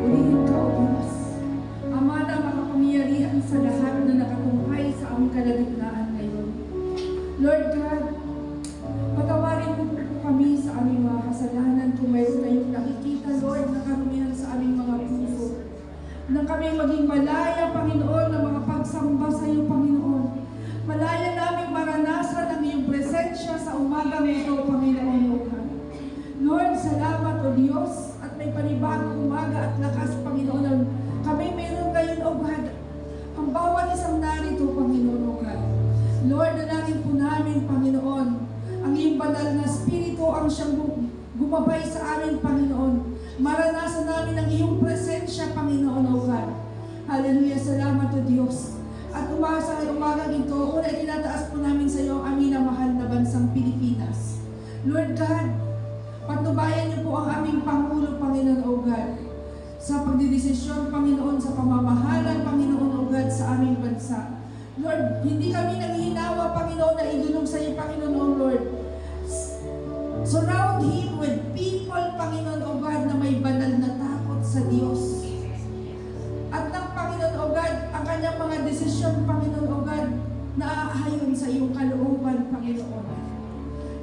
Purihin ka, O Diyos, Ama na makapangyarihan sa lahat na nakatunghay sa aming kalagitnaan ngayon. Lord God, patawarin mo po kami sa aming mga kasalanan kung mayroon tayong nakikita, Lord, na karumihan sa aming mga puso. Nang kami maging malaya, Panginoon, na mga pagsamba sa iyo, Panginoon. Malaya namin maranasan ang iyong presensya sa umagang ito, Panginoon, O God. Lord, salamat, O Diyos, at may panibagong umaga at lakas, Panginoon. Kami mayroon ngayon, O God, ang bawat isang narito, Panginoon, O God. Lord, dalangin po namin, Panginoon, ang iyong banal na Espiritu ang siyang gumabay sa amin, Panginoon. Maranasan namin ang iyong presensya, Panginoon, O God. Hallelujah, salamat, O Diyos. At sa umagang ito, una itinataas po namin sa iyo ang aming mahal na bansang Pilipinas. Lord God, patnubayan niyo po ang aming Pangulo, Panginoon, O God, sa pagdidesisyon, Panginoon, sa pamamahalan, Panginoon, O God, sa aming bansa. Lord, hindi kami nanghihinawa, Panginoon, na idulog sa iyo, Panginoon, O Lord. Surround him with people, Panginoon, O God, na may banal na takot sa Diyos. At ng Panginoon, O God, ang kanyang mga desisyon, Panginoon, O God, na aayon sa iyong kalooban, Panginoon.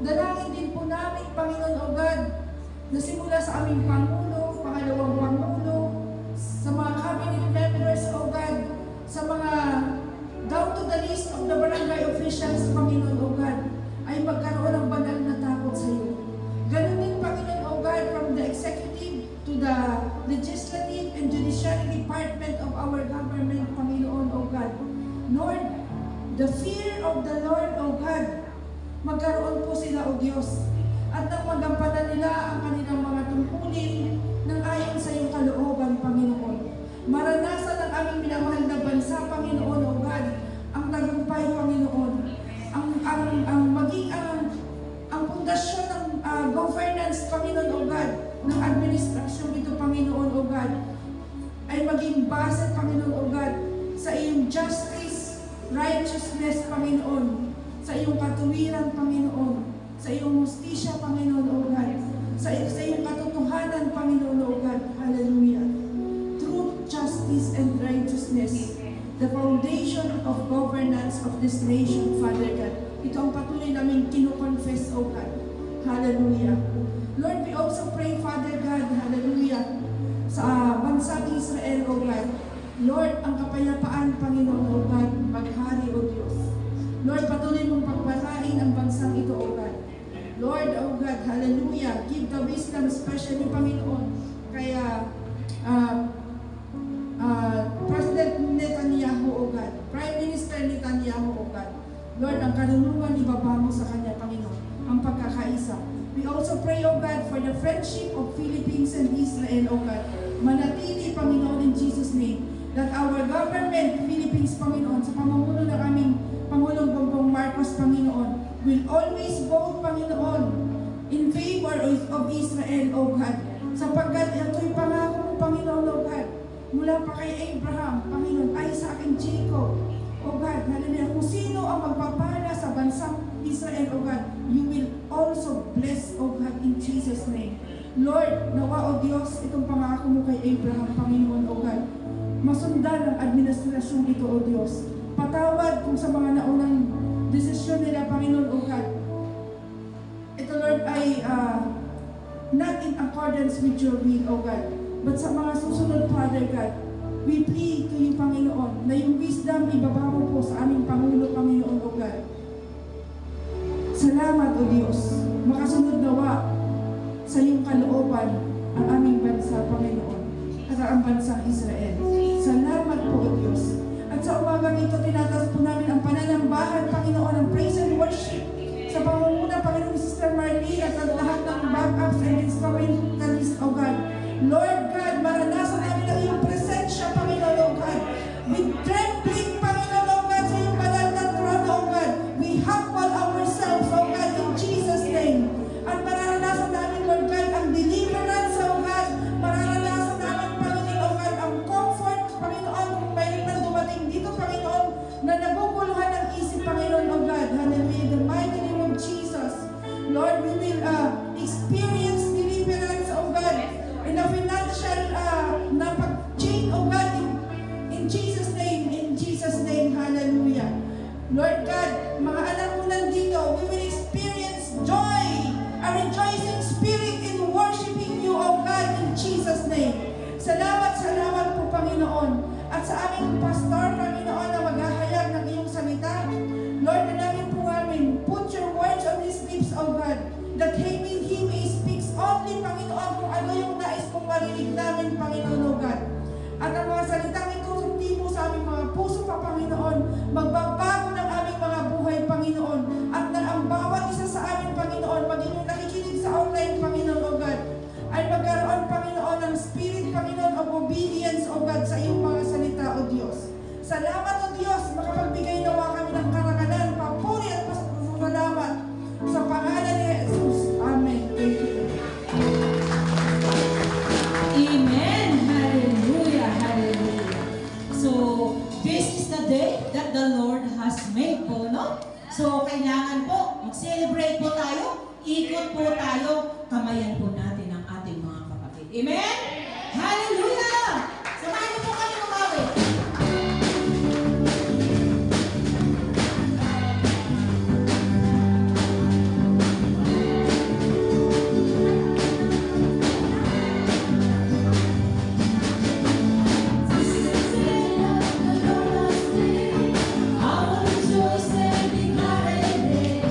Dalangin din po namin, Panginoon, O God, na simula sa aming Pangulo, pangalawang Pangulo, sa mga cabinet members, O God, sa mga down to the list of the barangay officials, Panginoon, O God, ay magkaroon ng banal na takot sa iyo. Ganun din, Panginoon, O God, from the executive to the legislative and judiciary department of our government, Panginoon, O God. Lord, the fear of the Lord, O God, magkaroon po sila, O Diyos, at nang magampanan nila ang kanilang mga tungkulin ng ayon sa iyong kalooban, Panginoon. Maranasan ang aming minamahal na bansa, Panginoon, O God, ang tagumpay, Panginoon, ang pundasyon ng governance, Panginoon, O God, ng administrasyon ito, Panginoon, O God, ay maging base, Panginoon, O God, sa iyong justice, righteousness, Panginoon, sa iyong katuwiran, Panginoon, sa iyong hustisya, Panginoon, O God, sa iyong katotohanan, Panginoon, O God. Hallelujah. Truth, justice, and righteousness, the foundation of governance of this nation, Father God. Ito ang patuloy namin kino-confess, O God. Hallelujah. Lord, we also pray, Father God, hallelujah, sa bansang Israel, O God. Lord, ang kapayapaan, Panginoon, O God, maghari, O Diyos. Lord, patuloy mong pagpalain ang bansang ito, O God. Lord, O God, hallelujah, give the wisdom, especially, Panginoon, kaya President Netanyahu, O God, Prime Minister Netanyahu, O God. Lord, ang karunungan ibaba mo sa kanya, Panginoon, ang pagkakaisa. We also pray, O God, for the friendship of Philippines and Israel, O God. Manatili, Panginoon, in Jesus' name, that our government, Philippines, Panginoon, sa pamumuno ng aming Pangulong Bongbong Marcos, Panginoon, will always vote, Panginoon, in favor of Israel, O God. Sapagkat ito'y pangako mo, Panginoon, O God, mula pa kay Abraham, Panginoon, ay sa aking Jacob, O God, hallelujah, kung sino ang magpapala sa bansang Israel, O God, you will also bless, O God, in Jesus' name. Lord, nawa, O Diyos, itong pangako mo kay Abraham, Panginoon, O God, masundan ang administrasyon ito, O Diyos. Patawad kung sa mga naunang desisyon nila, Panginoon, O God. Ito, Lord, ay not in accordance with your will, O God. But sa mga susunod, Father God, we plead to you, Panginoon, na yung wisdom ibaba mo po sa aming Pangulo, Panginoon, O God. Salamat, O Diyos. Makasunod nawa sa iyong kalooban ang aming bansa, Panginoon, at ang bansang Israel. Salamat po, O Diyos. At sa umagang ito, tinatas po namin ang pananambahan, Panginoon, ang praise and worship sa pangunguna, Panginoon, Sister Marlene, at ang lahat ng backups and instrumentalists, O God. Lord God, maranasan namin ang iyong presensya, Panginoon, O God. With trembling, Panginoon, O God, sa iyong banal na throne, O God. We humble ourselves, O God, in Jesus' name. At maranasan namin, Lord God, ang deliverance, O God. Maranasan namin, Panginoon, O God, ang comfort, Panginoon, kung mayroon na dumating dito, Panginoon, na naguguluhan ang isip, Panginoon, O God. Hallelujah. The name. Salamat po, Panginoon. At sa aming pastor, Panginoon, na maghahayag ng iyong salita. Lord, dalangin po namin, put your words on his lips, O God, that he may speak only, Panginoon, kung ano yung nais kong marinig namin, Panginoon, O God. At ang mga salitang itutundi mo sa aming mga puso pa, Panginoon, magbabago ng aming mga buhay, Panginoon. At na ang bawat isa sa amin, Panginoon, maging yung nakikinig sa online, Panginoon, O God, ay magkaroon, Panginoon, ng spirit, Panginoon, of obedience, O God, sa iyong mga salita, O Diyos. Salamat, O Diyos, makapagbigay nawa kami ng karangalan, papuri at pasalamat sa pangalan ni Jesus. Amen. Thank you. Amen. Hallelujah. Hallelujah. So, this is the day that the Lord has made po, no? So, kailangan po, mag-celebrate po tayo, ikot po tayo, kamayan po natin ang ating mga kapatid. Amen? Hallelujah! Samahan niyo po kami umawi. Rejoice and be glad in it.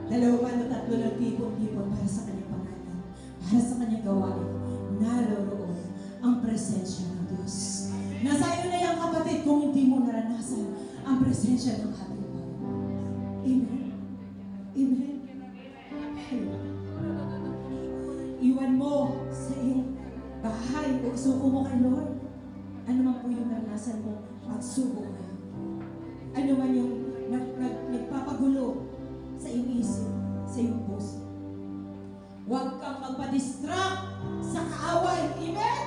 dalawa man o tatlo ng tipon-tipon para sa kanyang pangalan, para sa kanyang gawain, naroroon ang presensya ng Diyos. Nasa iyo na yan, kapatid, kung hindi mo naranasan ang presensya ng ating Panginoon. Amen. Amen. Iwan mo sa iyong bahay o isuko mo kay Lord. Ano man po yung naranasan mo at subo ngayon. Ano man yung nagpapagulo sa iyong isip, sa iyong puso. Huwag kang magpa-distract sa kaaway. Amen?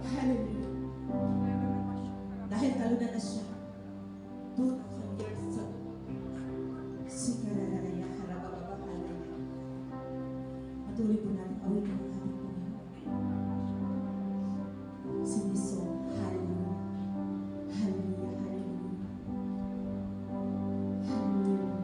Hallelujah. Dahil talunan na siya. Doon ang kanyang sa sikararaya, harabababahala. Patuloy po natin awin ang ating Panginoon. Siniso, hallelujah. Hallelujah, hallelujah. Hallelujah.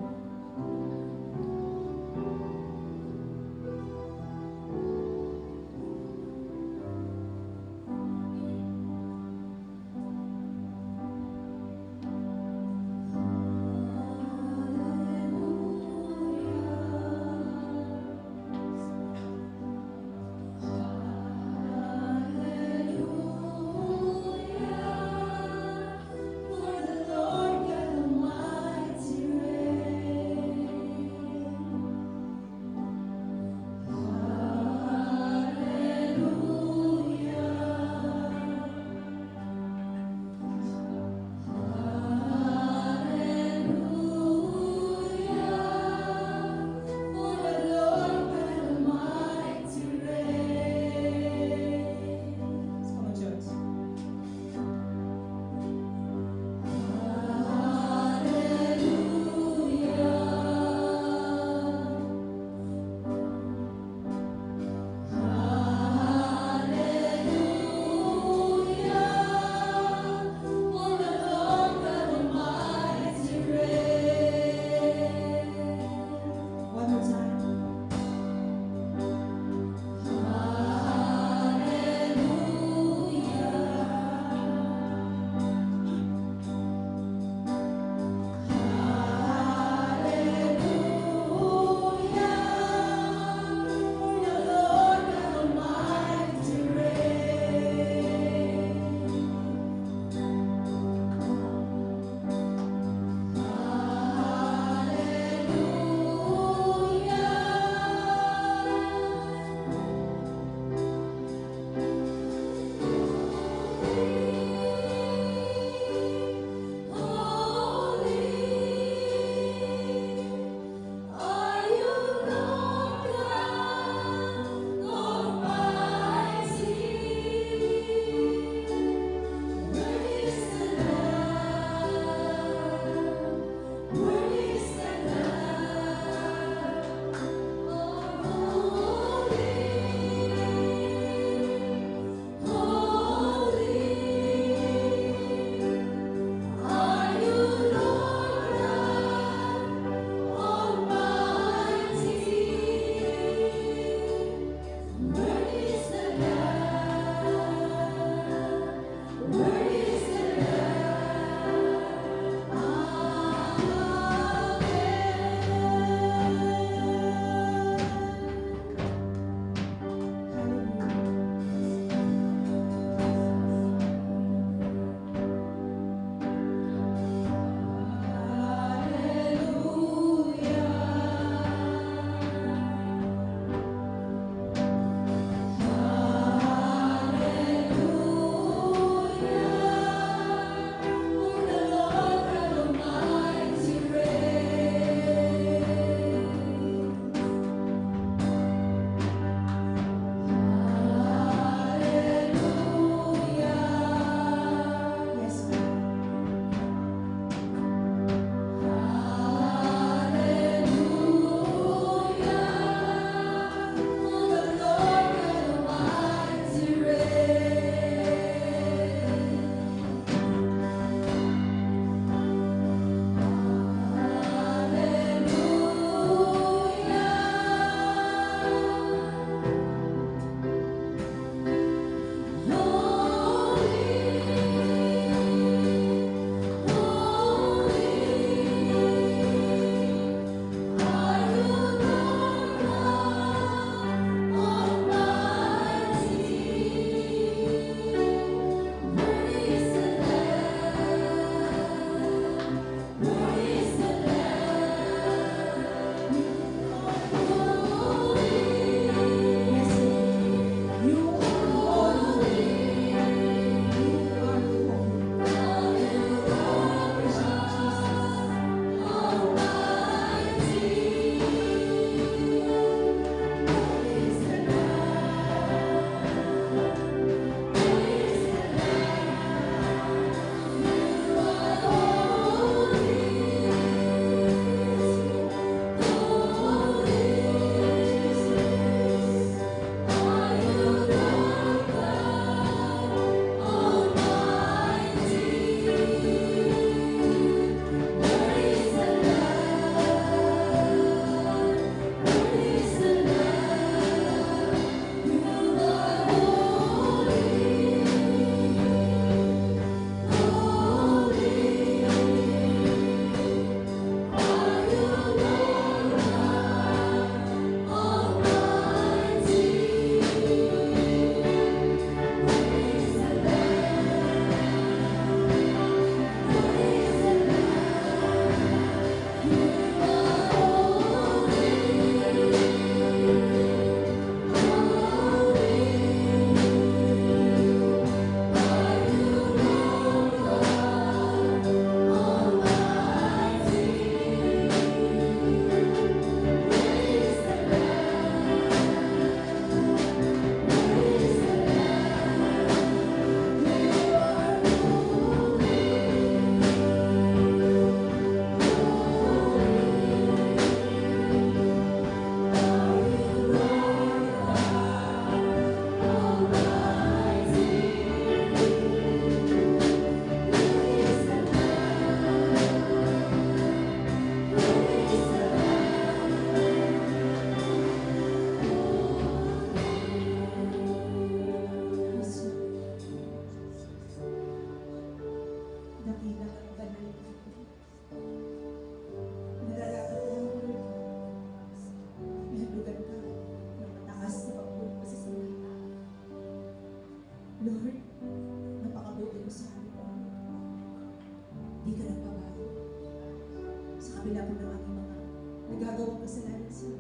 nagawang kasalanan sa iyo.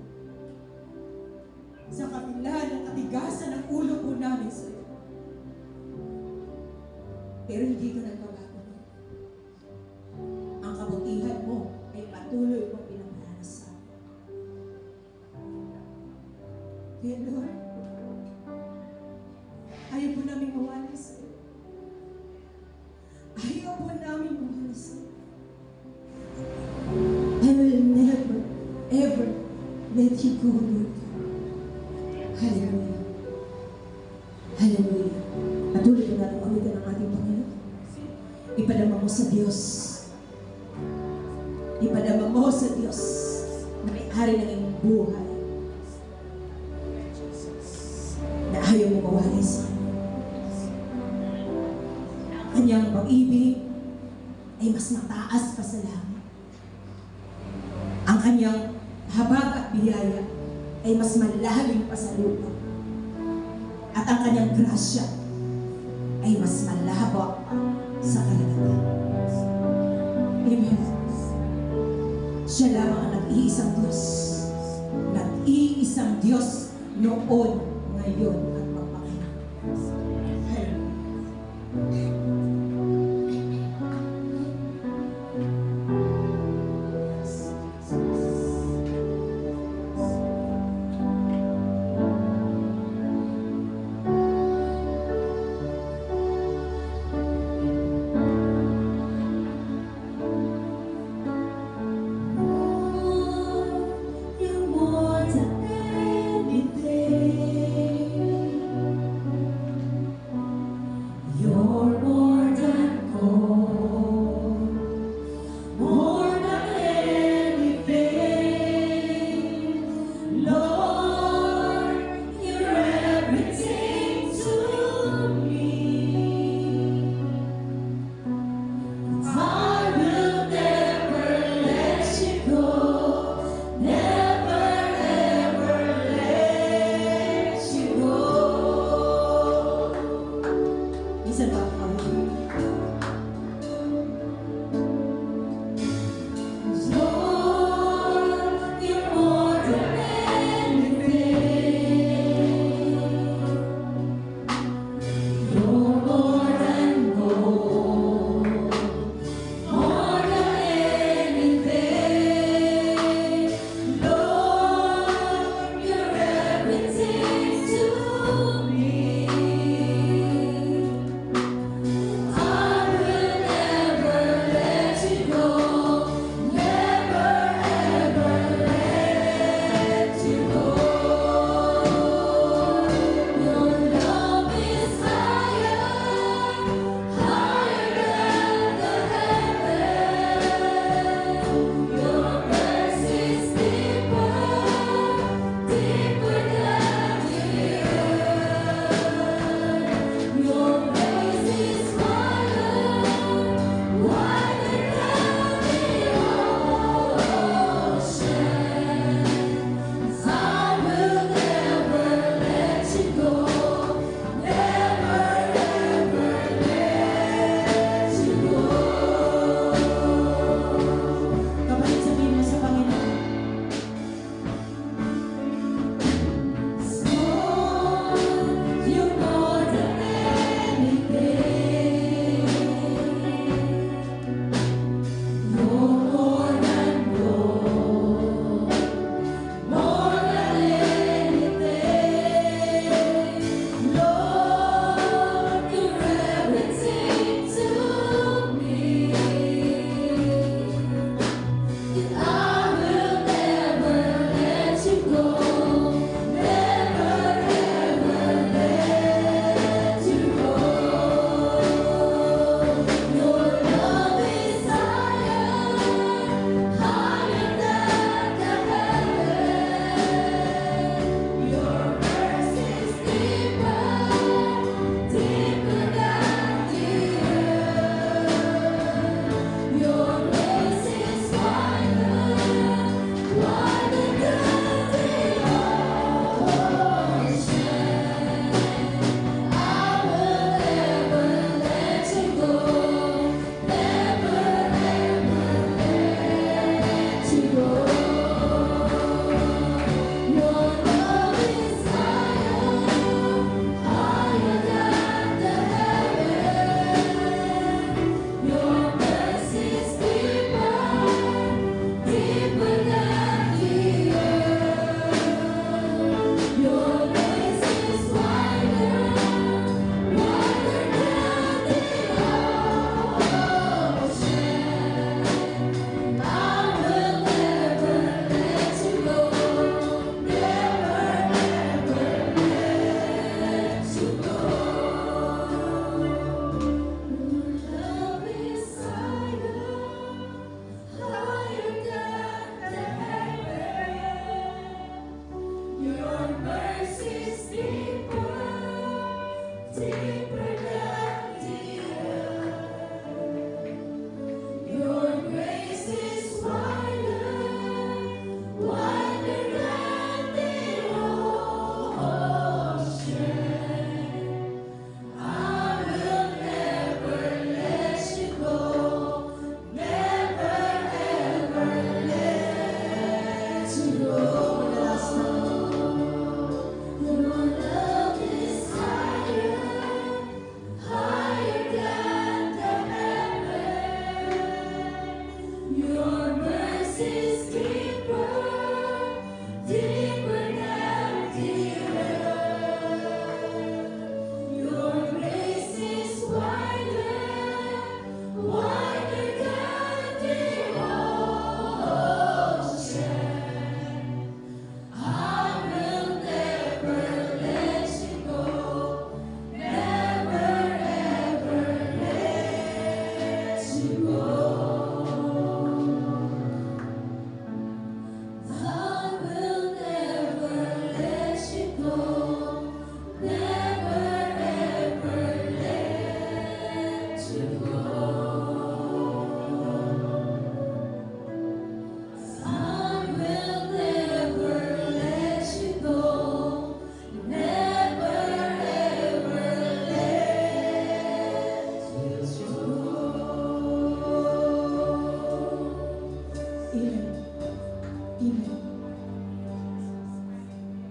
Sa kabila ng katigasan ng ulo po namin sa iyo. Pero hindi ka nagbabago. Ang kabutihan mo ay patuloy mong pinamalanas sa amin. Kaya Lord, ayaw po namin mawala sa iyo. Ayaw po namin mawala sa iyo. I will never, ever let you go, Lord. Hallelujah. Hallelujah. Patuloy po natin umitin ang ating Panginoon. Ipadama mo sa Diyos. Ipadama mo sa Diyos na may-ari ng iyong buhay. Na ayaw mo mawalay sa Kanya. Ang Kanyang pag-ibig ay mas mataas pa sa langit. Ang Kanyang habag at biyaya ay mas malalim pa sa lupa. At ang Kanyang grasya ay mas malawak pa sa karagatan. Amen. Siya lamang ang nag-iisang Diyos. Nag-iisang Diyos noon, ngayon, at magpakailan. You're more than anything. You're more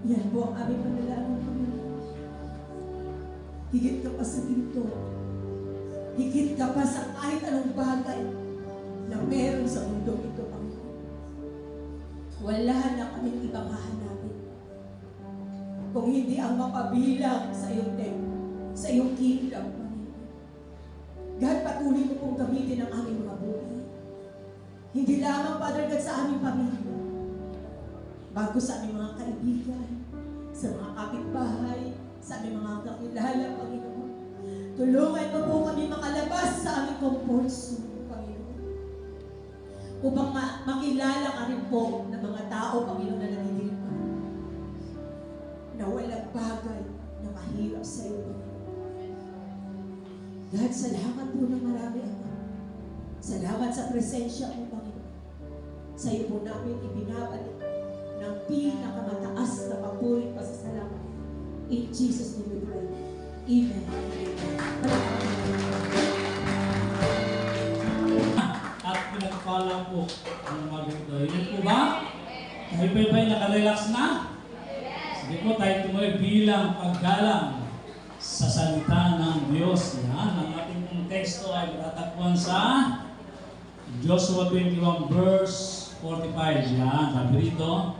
Yan po ang aming panalangin, Panginoon. Higit ka pa sa ginto. Higit ka pa sa kahit anong bagay na meron sa mundo ito, Panginoon. Wala na kaming ibang hahanapin. Kung hindi ang mapabilang sa iyong tempo, sa iyong kingdom, Panginoon. God, patuloy mo pong gamitin ang aming mga buhay. Hindi lamang, Father God, sa aming pamilya, bago sa aming mga kaibigan, sa mga kapitbahay, sa aming mga kakilala, Panginoon. Tulungan mo po kami makalabas sa aming comfort zone, Panginoon. Upang makilala ka rin po ng mga tao, Panginoon, na nanidinig pa. Na walang bagay na mahirap sa iyo, Panginoon. God, salamat po ng marami, Ama. Salamat sa presensya mo, Panginoon. Sa iyo po namin ibinabalik ng pinakamataas na papuri pasasalamat. In Jesus' name we pray. Amen. At pinagpalang po ang mga ganito. Yun po ba? Tayo pa nakarelax na? Sige po, tayo tumoy bilang paggalang sa salita ng Diyos. Yan, ang ating pong teksto ay matatagpuan sa Joshua 21 verse 45. Yan, sabi rito,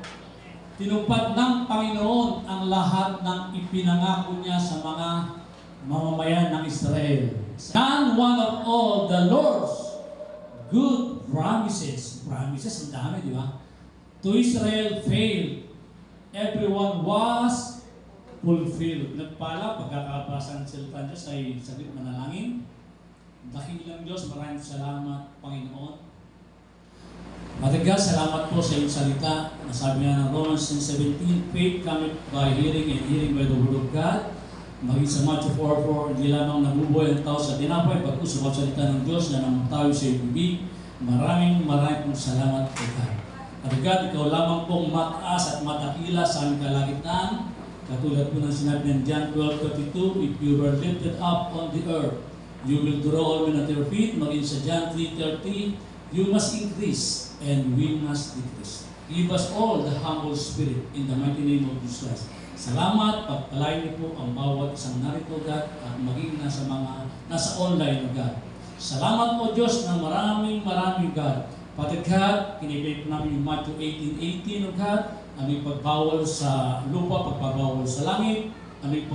tinupad ng Panginoon ang lahat ng ipinangako niya sa mga mamamayan ng Israel. And one of all the Lord's good promises, ang dami, di ba? To Israel failed. Everyone was fulfilled. Nagpala, pagkakabasa ng salita ng Diyos ay saglit manalangin. Dakilang Diyos, maraming salamat, Panginoon. Father God, salamat po sa iyong salita. Nasabi nga ng Romans 17, faith cometh by hearing and hearing by the word of God. Maging sa Matthew 4:4, hindi lamang nabubuhay ang tao sa tinapay, pagkus sa salita ng Diyos na nang tayo sa iyong bibig. Maraming pong salamat po, God. Father God, ikaw lamang pong mataas at matakila sa aming kalagitnaan. Katulad po ng sinabi ng John 12:32, if you were lifted up on the earth, you will draw all men at your feet. Maging sa John 3:30, you must increase and we must decrease. Give us all the humble spirit in the mighty name of Jesus Christ. Salamat, pagpalain niyo po ang bawat isang narito, God, at maging nasa online, God. Salamat po, Diyos, ng maraming, God. Father God, kinibig po namin yung Matthew 18:18, God, aming pagbawal sa lupa, pagbawal sa langit, aming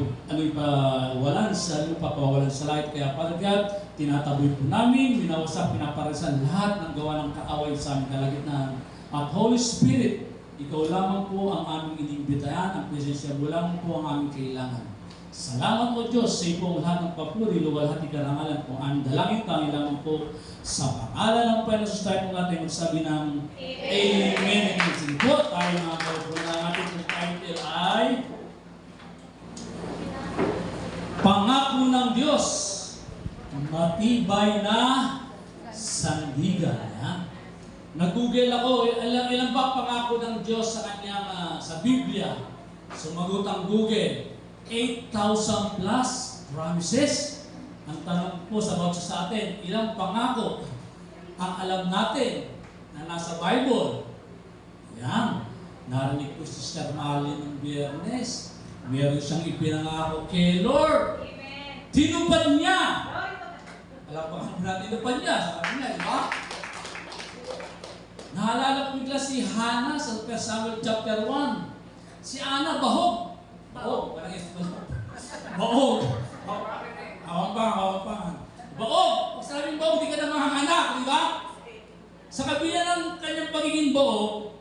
pawalan sa lupa, pawalan sa langit. Kaya, Father God, tinataboy po namin, minawasak, pinaparisan lahat ng gawa ng kaaway sa aming kalagitnaan. At Holy Spirit, ikaw lamang po ang aming iniimbitahan, ang presensya mo lamang po ang aming kailangan. Salamat po Diyos sa iyong lahat ng papuri, luwalhati karangalan po. Aming dalangin kami lamang po sa pangalan ng Panginoon Jesus tayo po natin magsabi ng Amen. Sige po, tayo mga kapatid na ating title ay Pangako ng Diyos, matibay na sandigan. Nag-google ako, ilan ba pangako ng Diyos sa kanyang sa Biblia? Sumagot ang Google, 8,000 plus promises. Ang tanong po sa atin, ilang pangako ang alam natin na nasa Bible? Yan. Narinig ko si Sister Marlene ng Biyernes. Meron siyang ipinangako kay Lord. Amen. Tinupad niya. Alam pa kami na tinupad niya sa kanila, di ba? Naalala ko bigla si Hannah sa 1 Samuel chapter 1. Si Anna, bahog. Bahog. Bahog. Awang pa. Bahog. Pag sabing bahog, di ka na mahanganak, di ba? Sa kabila ng kanyang pagiging bahog,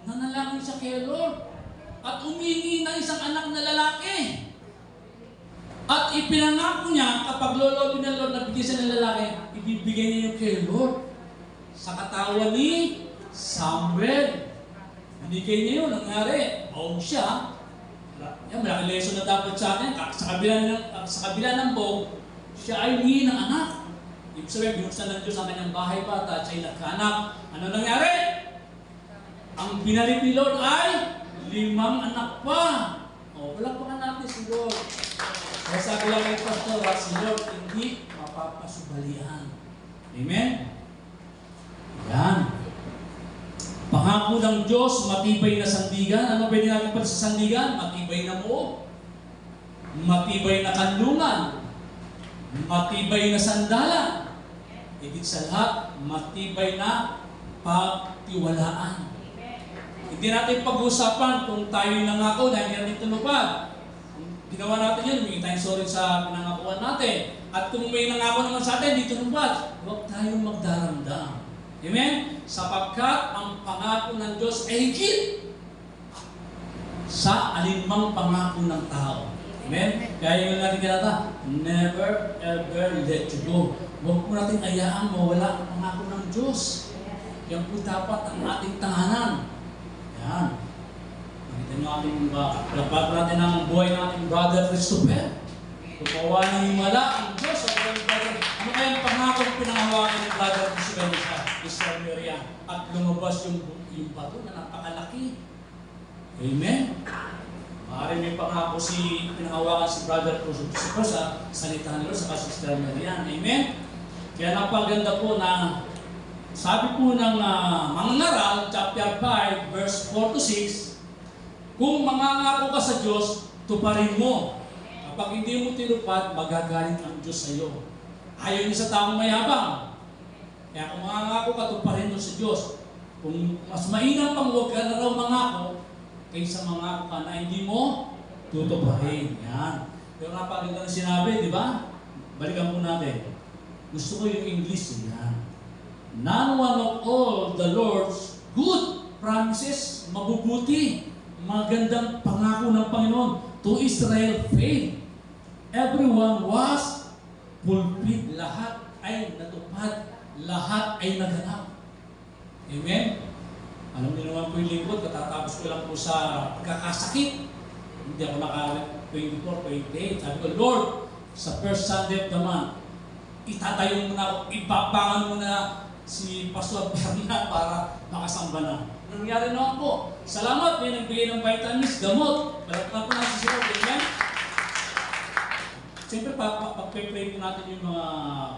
nanalangin siya kay Lord. At humingi ng isang anak na lalaki. At ipinangako niya, kapag lolobin ng Lord na bigyan siya ng lalaki, ibibigay niya yung kay Lord. Sa katawan ni Samuel. Binigay niya yun, nangyari. Bahog siya. Yan, malaking lesson na dapat sa akin. Sa kabila ng bahog, siya ay humingi ng anak. Ibig sabihin, binuksan ng Diyos ang kanyang bahay pa at siya ay nagkaanak. Ano nangyari? Ang binalik ni Lord ay 5 anak pa. O, wala pa ka natin si Lord. Kaya sabi lang kay Pastor, si Lord hindi mapapasubalian. Amen? Yan. pangako ng Diyos, matibay na sandigan. Ano pwede natin pala sa sandigan? Matibay na muog, matibay na kanlungan, matibay na sandalan. Higit sa lahat, matibay na pagtiwalaan. Hindi natin pag-usapan kung tayo'y nangako na hindi natin tinupad. Ginawa natin yun, humingi tayong sorry sa pinangakuan natin. At kung may nangako naman sa atin, hindi tinupad, huwag tayong magdaramdam. Amen? Sapagkat ang pangako ng Diyos ay higit sa alinmang pangako ng tao. Amen? Kaya yung natin kinata, never ever let you go. Huwag po natin ayaang mawala ang pangako ng Diyos. Yan po dapat ang ating tahanan. Yan. Nakita nyo ating lapat natin ang buhay natin, Brother Christopher. Tumawa ng himala ang Diyos. Ano kaya ang pangako pinangawakan ni Brother Christopher sa Israel area? At lumabas yung bato na napakalaki. Amen? Maaaring may pangako pinangawakan si Brother Christopher sa salita nila sa Israel area. Amen? Kaya napaganda po na sabi po ng mga ngaral, chapter 5, verse 4 to 6, kung mangangako ka sa Diyos, tuparin mo. Kapag hindi mo tinupad, magagalit ang Diyos sa iyo. Ayaw niya sa taong mayabang. Kaya kung mangangako ka, tuparin mo sa Diyos. Kung mas mainam pang huwag ka na raw mangako, kaysa mangako ka na hindi mo tutuparin. Yan. Pero napaganda na sinabi, di ba? Balikan po natin. Gusto ko yung English. Yan. None one of all the Lord's good promises, mabubuti, magandang pangako ng Panginoon to Israel failed. Everyone was fulfilled. Lahat ay natupad. Lahat ay naganap. Amen? Alam niyo naman po yung lingkod, katatapos ko lang po sa pagkakasakit. Hindi ako naka-24, 28. Sabi ko, Lord, sa first Sunday of the month, itatayo mo na ako, ipapangan mo na si Pastor Bernard para makasamba na. Nangyari naman po. Salamat, may nagbigay ng vitamins, gamot. Palapang po natin si Lord. Amen? Siyempre, pag-pray po natin yung mga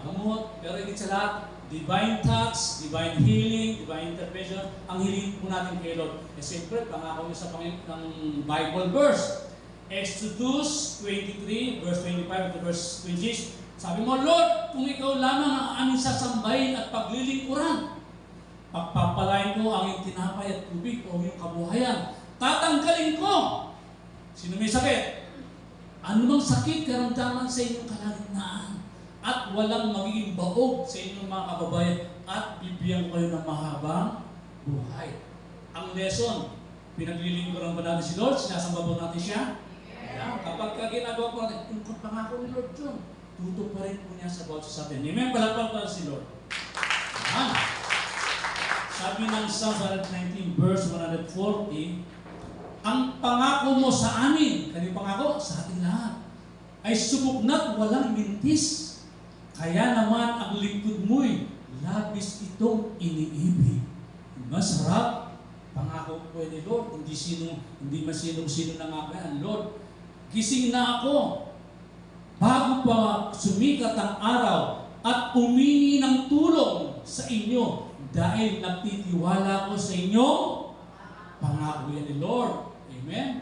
gamot, pero higit sa lahat, divine touch, divine healing, divine intervention, ang hiling po natin kay Lord. E siyempre, pangako niyo sa Panginoon ng Bible verse. Exodus 23, verse 25 to verse 26. Sabi mo, Lord, kung ikaw lamang ang aming sasambahin at paglilingkuran, pagpapalain ko ang iyong tinapay at tubig o iyong kabuhayan. Tatanggalin ko. Sino may sakit? Anumang sakit, karamdaman sa inyong kalagitnaan. At walang magiging baog sa inyong mga kababayan at bibigyan kayo ng mahabang buhay. Ang lesson, pinaglilingkuran ba natin si Lord? Sinasamba ba natin siya? Yeah. Kapag ginagawa po natin, yung pangako ni Lord yun, tutuparin po niya sa bawat sa atin. Amen? Palapal pa si Lord. Ayan. Sabi ng Psalm 119 verse 140, ang pangako mo sa amin, kanyang pangako sa ating lahat, ay subukna't walang mintis. Kaya naman ang lingkod mo'y labis itong iniibig. Masarap, pangako po ni Lord, hindi man sino nangako. Lord, gising na ako bago pa sumikat ang araw at humingi ng tulong sa inyo dahil nagtitiwala ko sa inyo. Pangako yan ni Lord. Amen?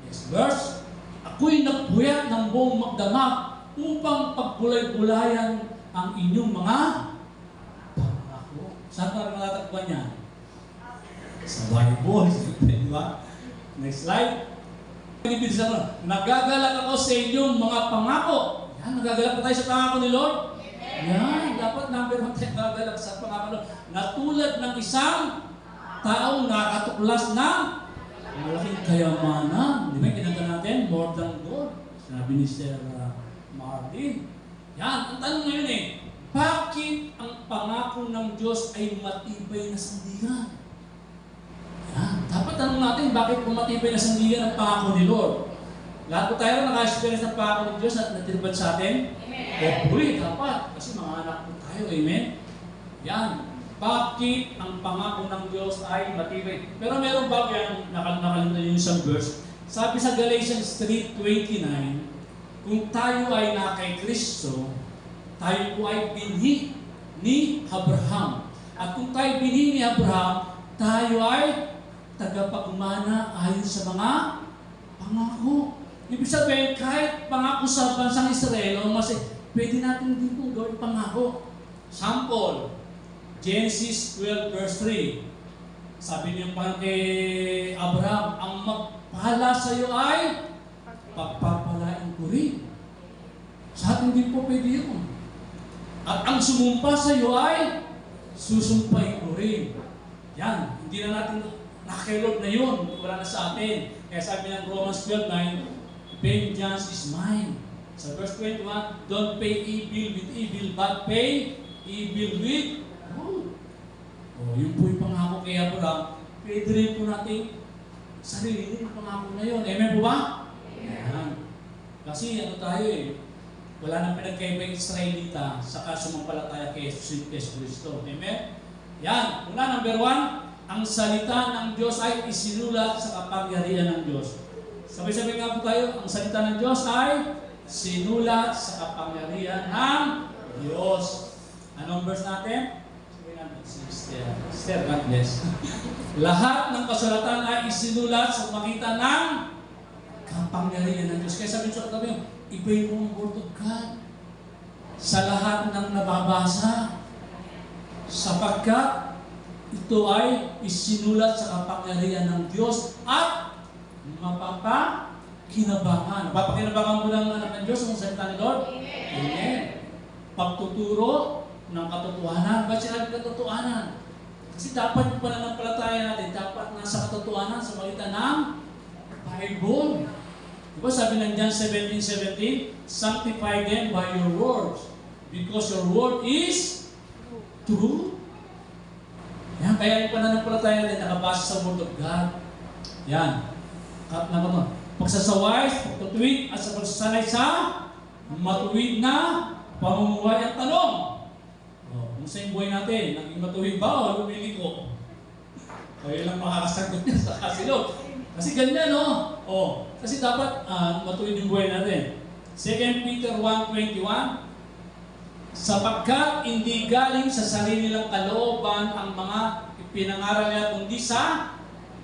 Next verse. Ako'y nagpuyat ng buong magdamag upang pagbulay-bulayan ang inyong mga pangako. Saan pa natatagpuan yan? Sa Bible. Di ba? Next slide. Nagagalak ako sa inyong mga pangako. Yan, nagagalak pa tayo sa pangako ni Lord. Yan, dapat number 1 tayo nagagalak sa pangako ni Lord. Natulad ng isang taong nakatuklas ng malaking kayamanan. Di ba, kinanta natin, more than gold. Sabi ni Sir Martin. Yan, ang tanong ngayon bakit ang pangako ng Diyos ay matibay na sandigan? Yan, dapat tanong natin, bakit matibay na sandigan ang pangako ni Lord? Lahat po tayo naka-experience ng pangako ng Diyos at natinupad sa atin? Amen. Dapat, kasi mga anak po tayo, amen? Yan, bakit ang pangako ng Diyos ay matibay? Pero meron bago yan, nakalimutan yung isang verse. Sabi sa Galatians 3:29, kung tayo ay na kay Kristo, tayo po ay binhi ni Abraham. At kung tayo binhi ni Abraham, tayo ay tagapagmana ayon sa mga pangako. Ibig sabihin, kahit pangako sa bansang Israel, pwede natin din kung gawin pangako. Sample, Genesis 12 verse 3. Sabi niyo pa kay Abraham, ang magpala sa iyo ay pagpapalain ko rin. Sa atin din po pwede yun. At ang sumumpa sa iyo ay susumpain ko rin. Yan, hindi na natin nakakilog na yun. Wala na sa atin. Kaya sabi ng Romans 12:9, vengeance is mine. Sa verse 21, don't pay evil with evil, but pay evil with good. Yun po yung pangako kay Abraham. Pwede rin po natin sarili yung pangako na yun. Amen po ba? Amen. Kasi tayo wala nang pinagkaiba yung Israelita sa sumampalataya kay Jesus Kristo. Amen? Yan. Una, number 1, ang salita ng Diyos ay isinulat sa kapangyarihan ng Diyos. Sabay-sabay nga po tayo, ang salita ng Diyos ay sinulat sa kapangyarihan ng Diyos. Anong verse natin? Sister, God bless. Lahat ng kasulatan ay isinulat sa pamagitan ng kapangyarihan ng Diyos. Kaya sabi sa katabi, ibay mo ang word of God sa lahat ng nababasa, sapagkat ito ay isinulat sa kapangyarihan ng Diyos at mapapakinabangan. Mapapakinabangan mo lang ng anak ng Diyos ang salita ni Lord? Amen. Pagtuturo ng katotohanan. Ba't sinabi katotohanan? Kasi dapat yung pananampalataya natin, dapat nasa katotohanan sa magitan ng Bible. Diba sabi ng John 17:17, sanctify them by your words, because your word is true. Yan, kaya yung pananampalataya natin nakabasa sa word of God. Yan. Pagsasaway, pagtutuwid, at sa pagsasanay sa matuwid na pamumuhay at tanong. Kung sa buhay natin, naging matuwid ba o lumiliko? Kayo lang makakasagot niya sa kasilog. Kasi ganyan, no? Kasi dapat matuwid yung buhay natin. 2 Peter 1:21, sapagkat hindi galing sa sarili nilang kalooban ang mga ipinangaral nila, kundi sa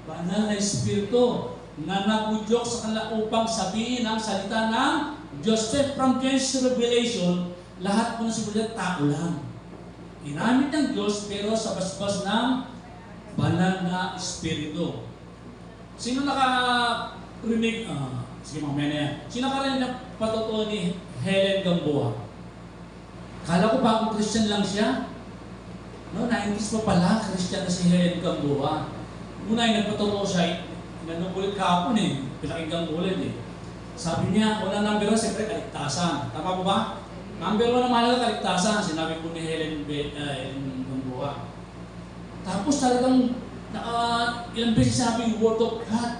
banal na Espiritu na nagudyok sa kanila upang sabihin ang salita ng Diyos. From Genesis to Revelation, lahat po ng simulat tao lang. Ginamit ng Diyos pero sa basbas ng banal na Espiritu. Sino nakarinig? Sige, mamaya na yan. Sino nakarinig na patotoo ni Helen Gamboa? Kala ko bagong Christian lang siya. No, 90s pa pala, Christian na si Helen Gamboa. Muna yung nagpatotoo siya, nanukulit kahapon pinakinggan ulit Sabi niya, una number 1, siyempre kaligtasan. Tama po ba? Number 1 na mahalaga kaligtasan, sinabi po ni Helen Gamboa. Tapos talagang ilang beses sabi yung word of God.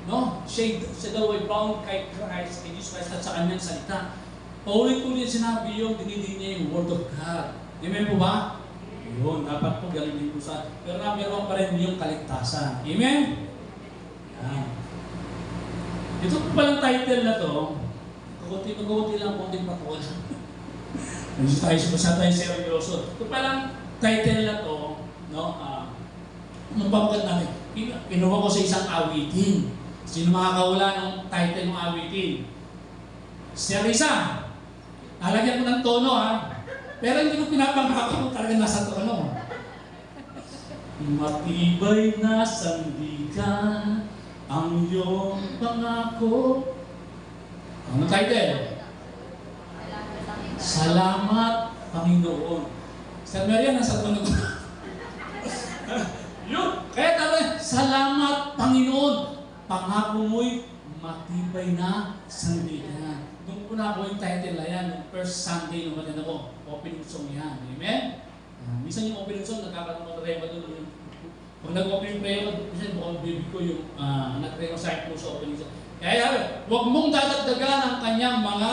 No? Siya daw ay bound kay Christ, kay Jesus Christ at sa kanyang salita. Paulit-ulit sinabi yung dinidin niya yung word of God. Amen po ba? Yun, dapat po galing din po sa... Pero meron pa rin yung kaligtasan. Amen? Yan. Ito po palang title na to, kakunti lang, konting patuwa. Masyado tayo seryoso. Ito palang title na to, no? Mababagat natin. Pinuha ko sa isang awitin. Sino makakawala ng title ng awitin? Si Arisa. Nalagyan ko ng tono, pero hindi ko pinapangako kung talaga nasa tono. Matibay na sandigan ang iyong pangako. Ano title? Salamat, Panginoon. Sir Maria, nasa tono ko. Yun, kaya tayo, salamat, Panginoon. Pangako mo'y matibay na sandigan. Nung una ko yung title na yan, yung first Sunday nung matanda ko, opening song yan. Amen? Minsan yung opening song, nagkakaroon ng rema doon. Pag nag-opening prayer, minsan bukong baby ko yung nag-recite mo sa opening song. Kaya huwag mong dadagdagan ang kanyang mga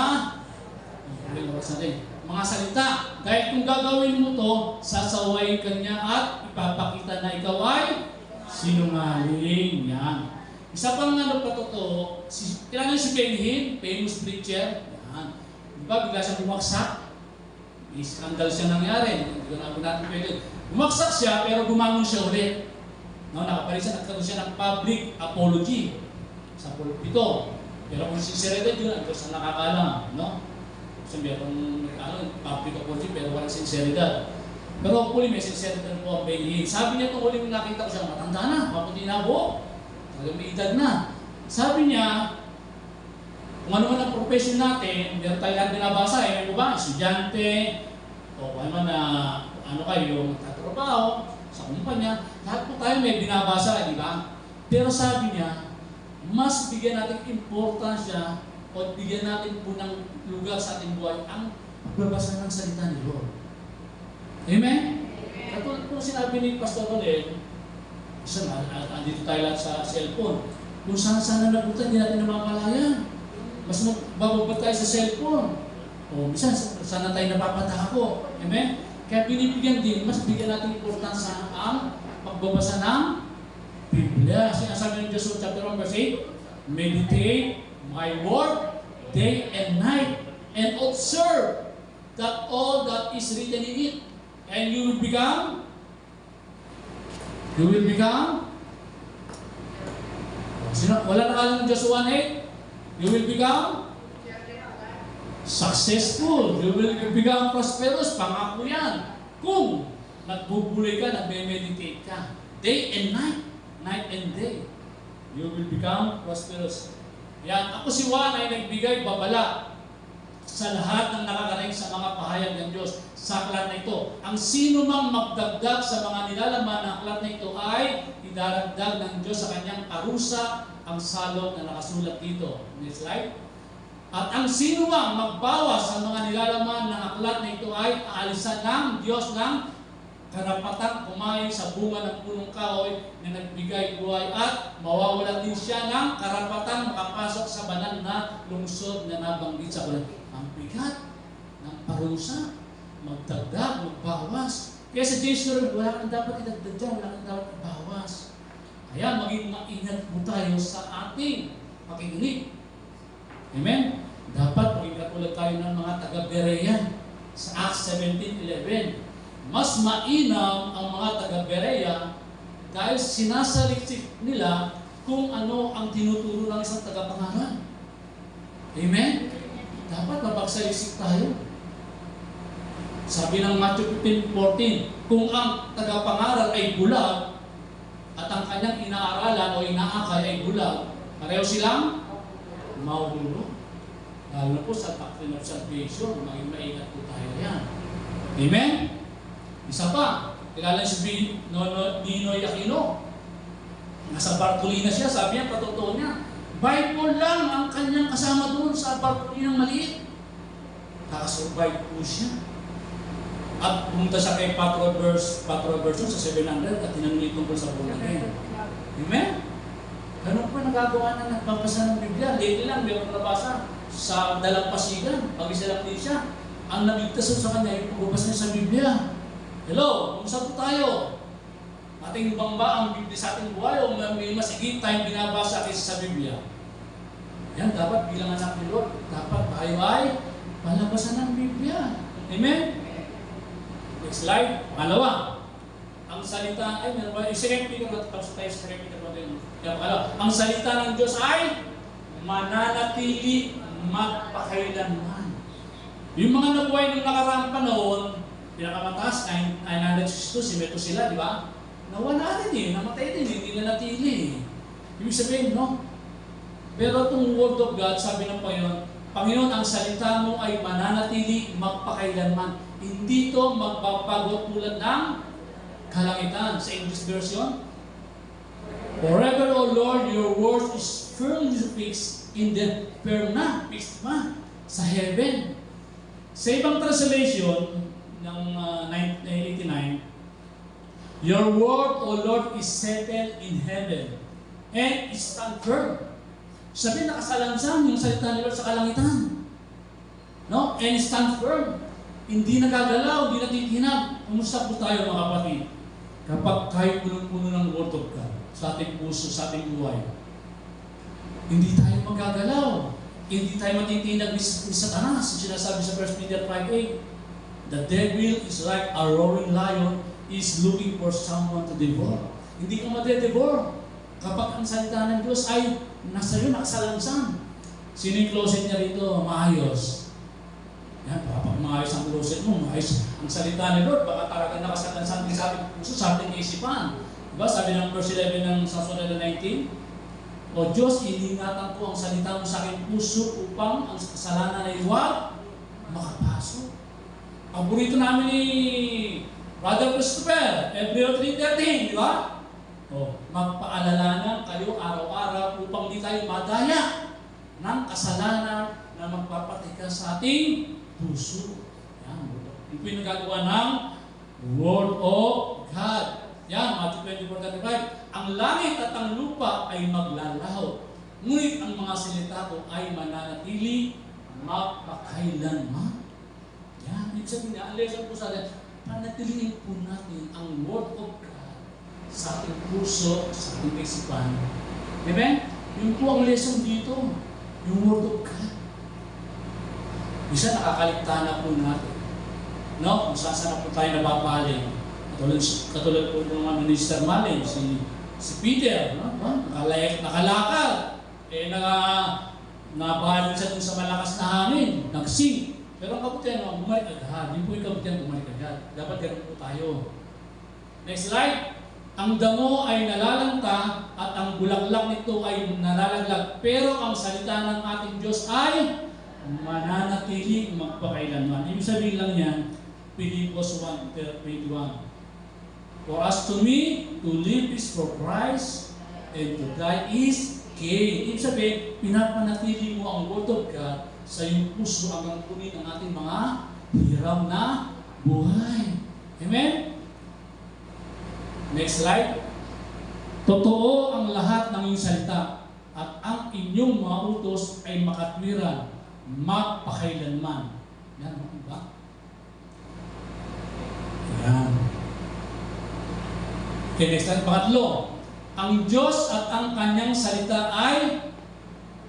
salita. Dahil kung gagawin mo to, sasaway ka niya at ipapakita na ikaw ay sinungaling. Yan. Isa pang patotoo, kailangan si Ben Hinn, famous preacher. Yan. Diba, bigla siyang bumaksak. May skandal siya nangyari. Hindi ko natin pwede. Bumaksak siya, pero bumangon siya ulit. No, nagkaroon siya ng public apology sa pulpito. Pero kung sinceridad yun, ang Diyos ang nakakalam, no? Kasi merong public apology pero walang sinceridad. Pero hopefully may sinceridad po ang bailihin. Sabi niya itong huling nakita ko siya, matanda na, maputi na po. Talagang may edad na. Sabi niya, kung ano man ang profession natin, meron tayo lahat binabasa, may po ba? Estudyante, o kung ano man na, ano kayo, magtatrabaho, sa kumpanya, lahat po tayo may binabasa, di ba? Pero sabi niya, mas bigyan natin importansya o bigyan natin po ng lugar sa ating buhay ang pagbabasa ng salita ni Lord. Amen? Katulad po sinabi ni Pastor Roland, isa na, andito tayo lahat sa cellphone. Kung saan-saan na nabutan, hindi natin namamalayan. Mas bababa tayo sa cellphone. O, minsan, sana tayo napapatako. Amen? Kaya binibigyan din, mas bigyan natin importansya ang pagbabasa ng Biblia. Sinasabi ng Diyos chapter 1 verse 8, meditate my word day and night and observe that all that is written in it, and you will become wala na kalang Diyos 1:8, you will become successful, you will become prosperous. Pangako yan kung nagbubulay ka, nagme-meditate ka day and night, night and day, you will become prosperous. Yan, ako si Juan ay nagbigay babala sa lahat ng nakakarating sa mga pahayag ng Diyos sa aklat na ito. Ang sino mang magdagdag sa mga nilalaman ng aklat na ito ay idaragdag ng Diyos sa kanyang parusa ang salot na nakasulat dito. Next slide. At ang sino mang magbawas sa mga nilalaman ng aklat na ito ay aalisan ng Diyos ng karapatang kumain sa bunga ng punong kahoy na nagbigay buhay, at mawawala din siya ng karapatang makapasok sa banal na lungsod na nabanggit sa ulat. Ang bigat ng parusa, magdagdag, magbawas. Kaya sa Jesus, wala kang dapat idagdag dyan, wala kang dapat ibawas. Kaya maging maingat po tayo sa ating pakikinig. Amen? Dapat maging katulad tayo ng mga taga-Berea sa Acts 17:11. Mas mainam ang mga taga-Berea dahil sinasaliksik nila kung ano ang tinuturo ng isang tagapangaral. Amen? Dapat mapagsaliksik tayo. Sabi ng Matthew 15:14, kung ang tagapangaral ay bulag at ang kanyang inaaralan o inaakay ay bulag, pareho silang mahuhulog. Lalo po sa doctrine of salvation, maging maingat po tayo yan. Amen? Isa pa, kilala si Ninoy Aquino. Nasa Bartolina siya, sabi niya, patotoo niya, Bible lang ang kanyang kasama doon sa Bartolina maliit. Nakasurvive po siya. At pumunta siya kay Patro Version sa 700 at tinanong niya tungkol sa buhay. Amen? Ganun po nagagawa na nagbabasa ng Biblia. Lately lang, meron nabasa sa Dalampasigan. Pag-isa lang din siya. Ang nabigtas sa kanya, yung pagbabasa niya sa Biblia. Hello, kumusta po tayo? Ating bang ba ang Biblia sa ating buhay o may masigit tayong binabasa kaysa sa Biblia? Yan, dapat bilang anak ni Lord, dapat tayo ay palabasan ng Biblia. Amen? Next slide. Pangalawa, ang salita, ay meron ba? Second Peter, tapos tayo sa Second Peter. Ang salita ng Diyos ay mananatili magpakailanman. Yung mga nabuhay ng nakaraang panahon, pinakamataas, 962, si Methuselah, di ba? Nawala din namatay din, hindi na natili. Ibig sabihin, no? Pero itong Word of God, sabi ng Panginoon, ang salita mo ay mananatili magpakailanman. Hindi ito magbabago tulad ng kalangitan. Sa English version, forever, O Lord, your word is firmly fixed in the fixed man sa heaven. Sa ibang translation ng 1989, your word, O Lord, is settled in heaven and is stand firm. Sabi, nakasalansan yung salita ni Lord sa kalangitan. No? And stand firm. Hindi nagagalaw, hindi natitinag. Kumusta po tayo mga kapatid? Kapag tayo punong-puno ng Word of God sa ating puso, sa ating buhay, hindi tayo magagalaw. Hindi tayo matitinag ni Satanas. Sinasabi sa 1 Peter 5:8, the devil is like a roaring lion, is looking for someone to devour. Hindi ka madedevore kapag ang salita ng Diyos ay nasa iyo, nakasalansan. Sino yung closet niya rito? Maayos. Yan, kapag maayos ang closet mo, maayos ang salita ni Lord, baka talaga nakasalansan din sa ating puso, sa ating isipan. Diba? Sabi ng verse 11 ng Psalm 119, O Diyos, iningatan ko ang salita mo sa aking puso upang ang kasalanan ay huwag makapasok. Paborito namin ni Brother Christopher, Hebrew 3:13, di ba? Magpaalalanan kayo araw-araw upang di tayo madaya ng kasalanan na magpapatigas sa ating puso. Yan. Ito yung nagagawa ng Word of God. Yan, Matthew 24:35. Ang langit at ang lupa ay maglalaho, ngunit ang mga salita ko ay mananatili magpakailanman. Yan, ibig sabihin niya, ang lesson po sa atin, panatiliin po natin ang Word of God sa ating puso, sa ating isipan. Amen? Yun po ang lesson dito, yung Word of God. Isa nakakaligtaan na po natin. No? Kung saan na po tayo nababaling. Katulad po ng mga minister maling, si Peter, no? Nakalakad. Nabaling siya dun sa malakas na hangin, nagsing. Pero ang kabutihan, bumalik agad. Hindi po yung kabutihan, bumalik agad. Dapat ganun po tayo. Next slide. Ang damo ay nalalanta at ang bulaklak nito ay nalalaglag. Pero ang salita ng ating Diyos ay mananatili magpakailanman. Ibig sabihin lang yan, Pilipos 1:21. For us to me, to live is for Christ, and to die is gain. Ibig sabihin, pinapanatili mo ang Word of God sa iyong puso hanggang kunin ang ating mga hiram na buhay. Amen? Next slide. Totoo ang lahat ng iyong salita at ang inyong mga utos ay makatwiran magpakailanman. Yan, ba? Yan. Okay, next slide. Pangatlo. Ang Diyos at ang kanyang salita ay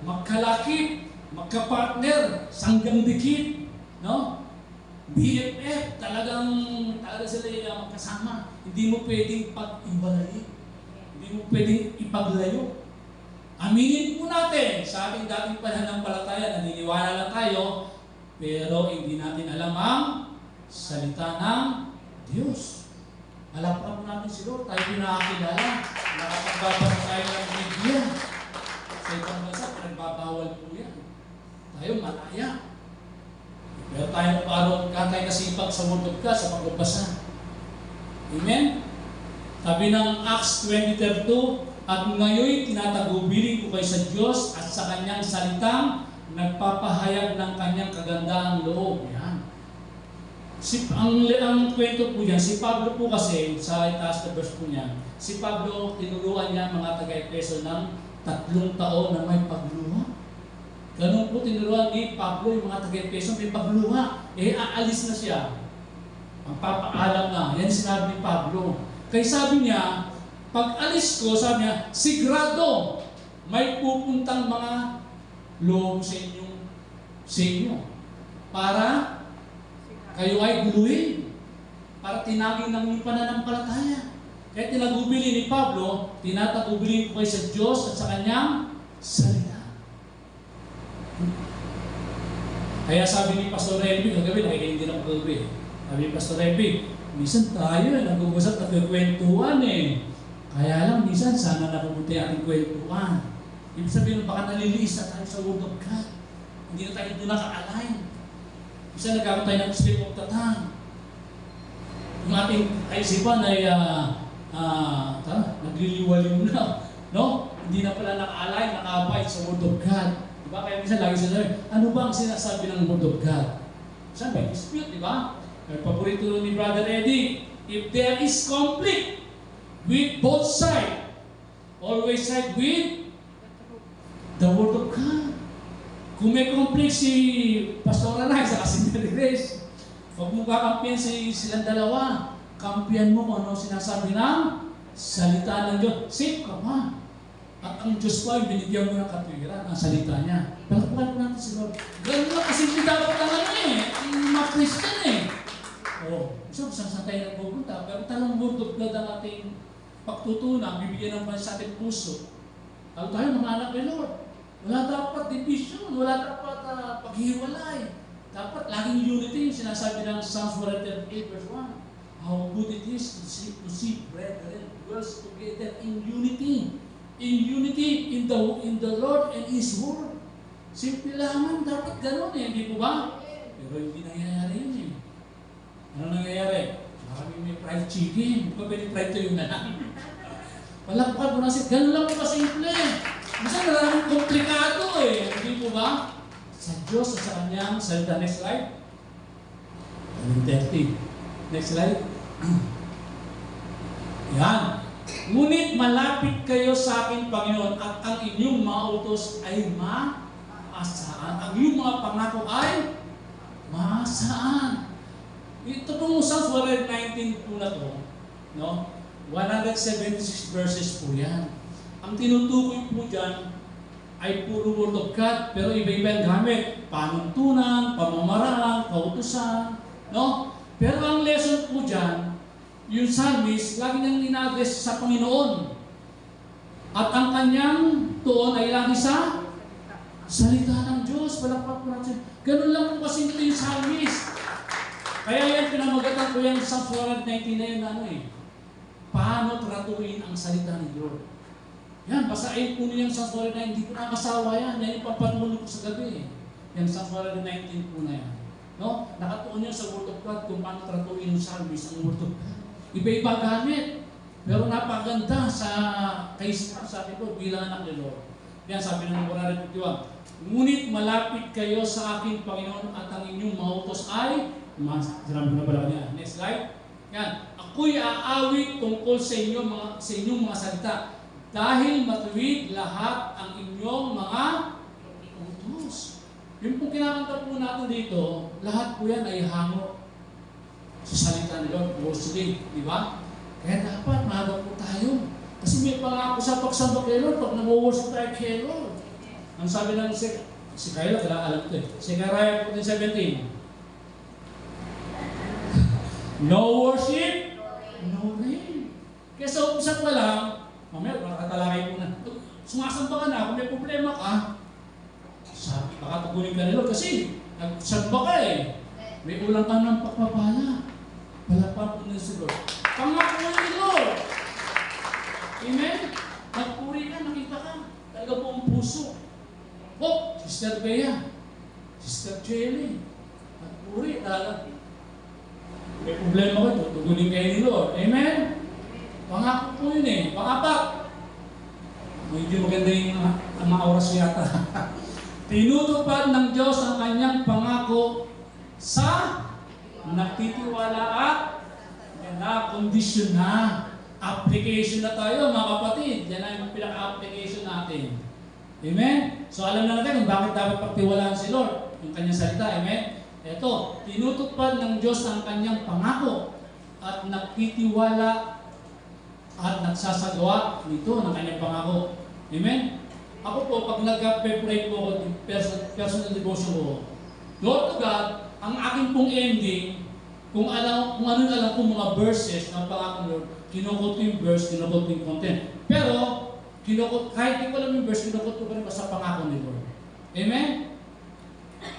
magkalakip, magkapartner, sanggang dikit, no? BFF, talaga sila magkasama. Hindi mo pwedeng pag-iwalay. Hindi mo pwedeng ipaglayo. Aminin po natin, sa ating dating pananampalataya, naniniwala lang tayo, pero hindi natin alam ang salita ng Diyos. Alam po natin si Lord, tayo pinakakilala. Nakapagbabasa tayo ng Biblia. Sa ibang bansa, pinagbabawal po yan. Tayo malaya. Pero tayo nagkaroon ka tayo nasipag sa Word of God sa pagbabasa. Amen? Sabi ng Acts 20:32, at ngayon tinatagubilin ko kayo sa Diyos at sa kanyang salitang nagpapahayag ng kanyang kagandahang loob. Yan. Ang kwento po niya, si Pablo po kasi, sa itaas na verse po niya, si Pablo, tinuruan niya mga taga-Efeso ng 3 taon na may pagluha. Ganun po tinuruan ni Pablo yung mga taga-Efeso, may pagluha. Aalis na siya. Ang papaalam na. Yan sinabi ni Pablo. Kaya sabi niya, pag alis ko, sabi niya, sigurado, may pupuntang mga loob sa inyo. Para kayo ay guluhin. Para tinagin ng pananampalataya. Kaya tinagubili ni Pablo, tinatagubili ko kayo sa Diyos at sa kanyang salita. Kaya sabi ni Pastor Renby, kagabi, nakikinig din ako kagabi. Sabi ni Pastor Renby, minsan tayo nag-uusap at nagkwentuhan Kaya lang, minsan sana napupunti ating kwentuhan. Ibig sabihin, baka naliliis na tayo sa Word of God. Hindi na tayo doon naka-align. Minsan nagkakaroon tayo ng slip of the tongue. Yung ating kaisipan ay nagliliwaliw na. No? Hindi na pala naka-align, naka-abide sa Word of God. Diba? Kaya minsan lagi sinasabi, ano ba ang sinasabi ng Word of God? Minsan may dispute, diba? Kaya paborito ni Brother Eddie, if there is conflict with both sides, always side with the Word of God. Kung may conflict si Pastor Anay sa si Mary Grace, huwag mo kakampihan silang dalawa. Kampihan mo kung ano sinasabi ng salita ng Diyos. Safe ka pa. At ang Diyos ko ay binigyan mo ng katwiran ang salita niya. Palakpakan mo natin si Lord. Ganun lang kasi hindi dapat ang ang mga Christian gusto saan tayo nagpupunta. Pero talang Word of God ang ating pagtutunan, bibigyan ng pansin sa ating puso. Lalo tayo mga anak ni Lord. Wala dapat division, wala dapat paghiwalay. Dapat laging unity, yung sinasabi ng Psalms 138 verse 1. How good it is to see brethren dwells together in unity. In unity in the Lord and His Word. Simple lamang, dapat gano'n eh, hindi po ba? Pero hindi nangyayari yun eh. Ano nangyayari? Marami may fried chicken. Hindi pa pwede fried to yun na lang. Palakpad mo na siya. Ganun lang po kasimple. Kasi maraming komplikado eh. Hindi po ba? Sa Diyos at sa Kanyang salita. Next slide. 30. Next slide. Yan. Ngunit malapit kayo sa akin, Panginoon, at ang inyong mga utos ay maasaan. Ang inyong mga pangako ay maasaan. Ito pong Psalms 119 po na to, no? 176 verses po yan. Ang tinutukoy po dyan ay puro Word of God, pero iba-iba ang gamit. Panuntunan, pamamaraan, kautusan, no? Pero ang lesson po dyan, yung psalmist, lagi nang ina-address sa Panginoon. At ang kanyang tuon ay lagi sa salita ng Diyos. Palakpak po natin. Ganun lang po kasi ito yung psalmist. Kaya yan, pinamagatan ko yan sa 419 na yun, ano eh. Paano tratuin ang salita ni Lord? Yan, basahin po niyo yung sa 419, hindi ko nakasawa yan. Yan yung papanulog ko sa gabi eh. Yan sa 419 po na yan. No? Nakatuon yan sa Word of God kung paano tratuin yung psalmist ang Word of God. Iba-iba gamit. Pero napaganda sa kaisipan sa atin ko bilang anak ni Lord. Yan, sabi ng 151. Ngunit malapit kayo sa akin, Panginoon, at ang inyong mga utos ay sinabi na pala niya. Next slide. Yan. Ako'y aawit tungkol sa inyong mga salita dahil matuwid lahat ang inyong mga utos. Yung pong kinakanta po natin dito, lahat po yan ay hango sa salita ni Lord, mostly, di ba? Kaya dapat maaga po tayo. Kasi may pangako sa pagsamba kay Lord pag nag-worship tayo kay Lord. Ang sabi ng si Kayla, alam ko eh. Zechariah 17. No worship, no rain. Kaya sa umpisa pa lang, mamaya, makatalakay po na. Sumasamba ka na, kung may problema ka, baka tugunin ka ni Lord kasi nagsamba ka eh. May ulang ka ng pagpapala. Palakpak po na si Lord. Pangako ni Lord. Amen? Nagpuri ka, nakita ka. Talaga po ang puso. Oh, Sister Bea, Sister Jelly, nagpuri, talaga. May problema ko, tutugunin kayo ni Lord. Amen? Pangako po yun eh. Pangapat. Hindi maganda yung mga oras yata. Tinutupad ng Diyos ang kanyang pangako sa nagtitiwala at kondisyon na. Application na tayo mga kapatid. Yan ang pinaka-application natin. Amen? So alam na natin kung bakit dapat pagtiwalaan si Lord. Yung kanyang salita. Amen? Ito, tinutupad ng Diyos ang kanyang pangako at nagtitiwala at nagsasagawa nito ng kanyang pangako. Amen? Ako po, pag nag-pray po ako, personal devotion ko, Lord to God, ang aking pong ending, kung ano alam ko mga verses ng pangako ng Lord, kinukot ko yung verse, kinukot ko yung content. Pero, kahit di ko alam yung verse, kinukot ko pa rin sa pangako ni Lord. Amen?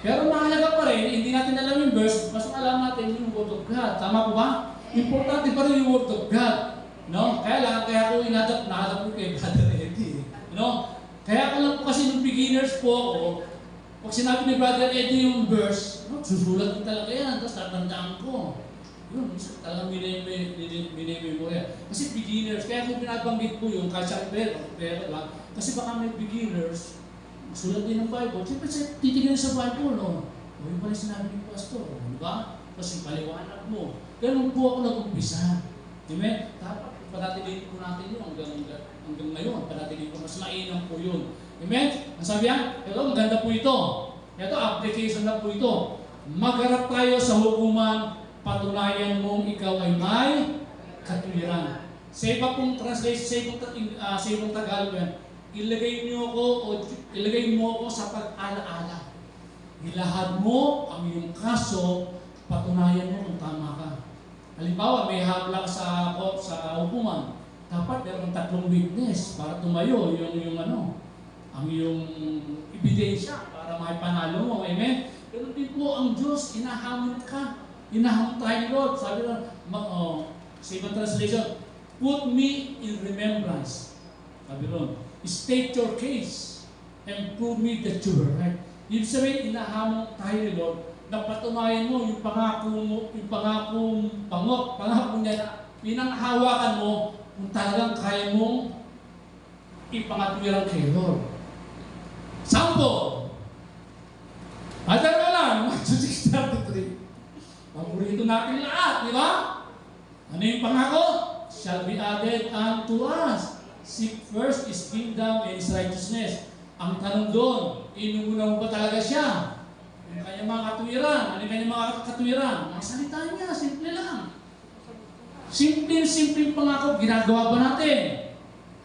Pero mahalaga pa rin, hindi natin alam yung verse, mas alam natin yung Word of God. Tama po ba? Importante pa rin yung Word of God. No? Kaya ako nahanap ko kay Brother Eddie. No? Kaya ko lang po kasi nung beginners po ako, pag sinabi ni Brother Eddie yung verse, susulat ko talaga yan, tapos tatandaan ko. Yun, talagang minimemorya. Kasi beginners, kaya kung binabanggit po yun, kahit sa pero lang, kasi baka may beginners, sulat din ng Bible. Siyempre, titignan sa Bible, no? O yung pala sinabi ng pastor, di ba? Kasi paliwanag mo. Ganun po ako nag-umpisa. Amen? Dapat panatilihin po natin yun hanggang ngayon. Panatilihin po, mas mainam po yun. Amen? Ang sabi yan, ito, maganda po ito. Ito, application na po ito. Magharap tayo sa hukuman, patunayan mong ikaw ay may katwiran. Sa iba pong translation, sa ibang Tagalog yan, ilagay mo ako sa pag-alaala. Ilahad mo ang iyong kaso, patunayan mo kung tama ka. Halimbawa, may habla sa hukuman. dapat meron tatlong witness para tumayo yung ang yung ebidensya para maipanalo mo. Amen? Pero din po ang Diyos, inahamon ka. Inahamon tayo ni Lord. Sabi na, sa ibang translation, put me in remembrance. Sabi ron, state your case and prove me that you were right. Ibig sabihin, inahamon tayo ni Lord na patunayan mo yung pangako niya na pinanghawakan mo kung talagang kaya mong ipangatwiran kay Lord. Sample! Adal mo lang, 1:6:33. Paborito natin lahat, di ba? Ano yung pangako? Shall be added unto us. Seek first His kingdom and His righteousness. Ang tanong doon, inuna mo ba talaga siya? Yung kanyang mga katwiran. Ano yung kanyang mga katwiran? Ang salita niya, simple lang. Simple pangako, ginagawa ba natin?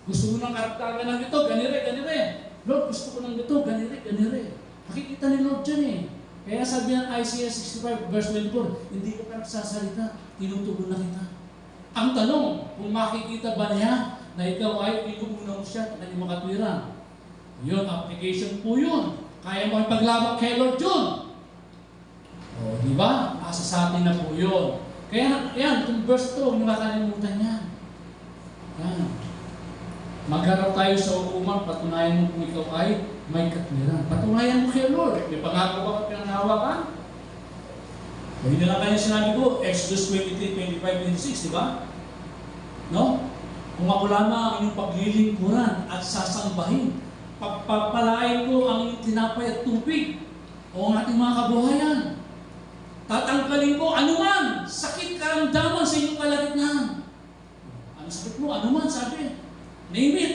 Gusto mo ng karakter ng ito, ganire. Lord, gusto ko ng ito, ganire. Makikita ni Lord dyan eh. Kaya sabi ng Isaiah 65 verse 24, hindi ka pa nagsasalita, tinutugon na kita. Ang tanong, kung makikita ba niya na ikaw ay inuuna mo siya na yung makatwiran? Yun, application po yun. Kaya mo ipaglaban kay Lord yun. O, di ba? Asa sa atin na po yun. Kaya, yan, itong verse 2, huwag nakakalimutan yan. Yan. Magharap tayo sa hukuman, patunayan mo kung ikaw ay may katwiran. Patunayan mo kay Lord. May pangako ba at pinanghawakan? O, hindi na lang kanya sinabi ko, Exodus 23, 25, 26, di ba? No? Kung ako lamang ang inyong paglilingkuran at sasambahin, pagpapalain ko ang inyong tinapay at tubig o ang ating mga kabuhayan. Tatanggalin ko anuman sakit karamdaman sa inyong kalagitnaan. Ano sakit mo? Anuman, sabi. Name it.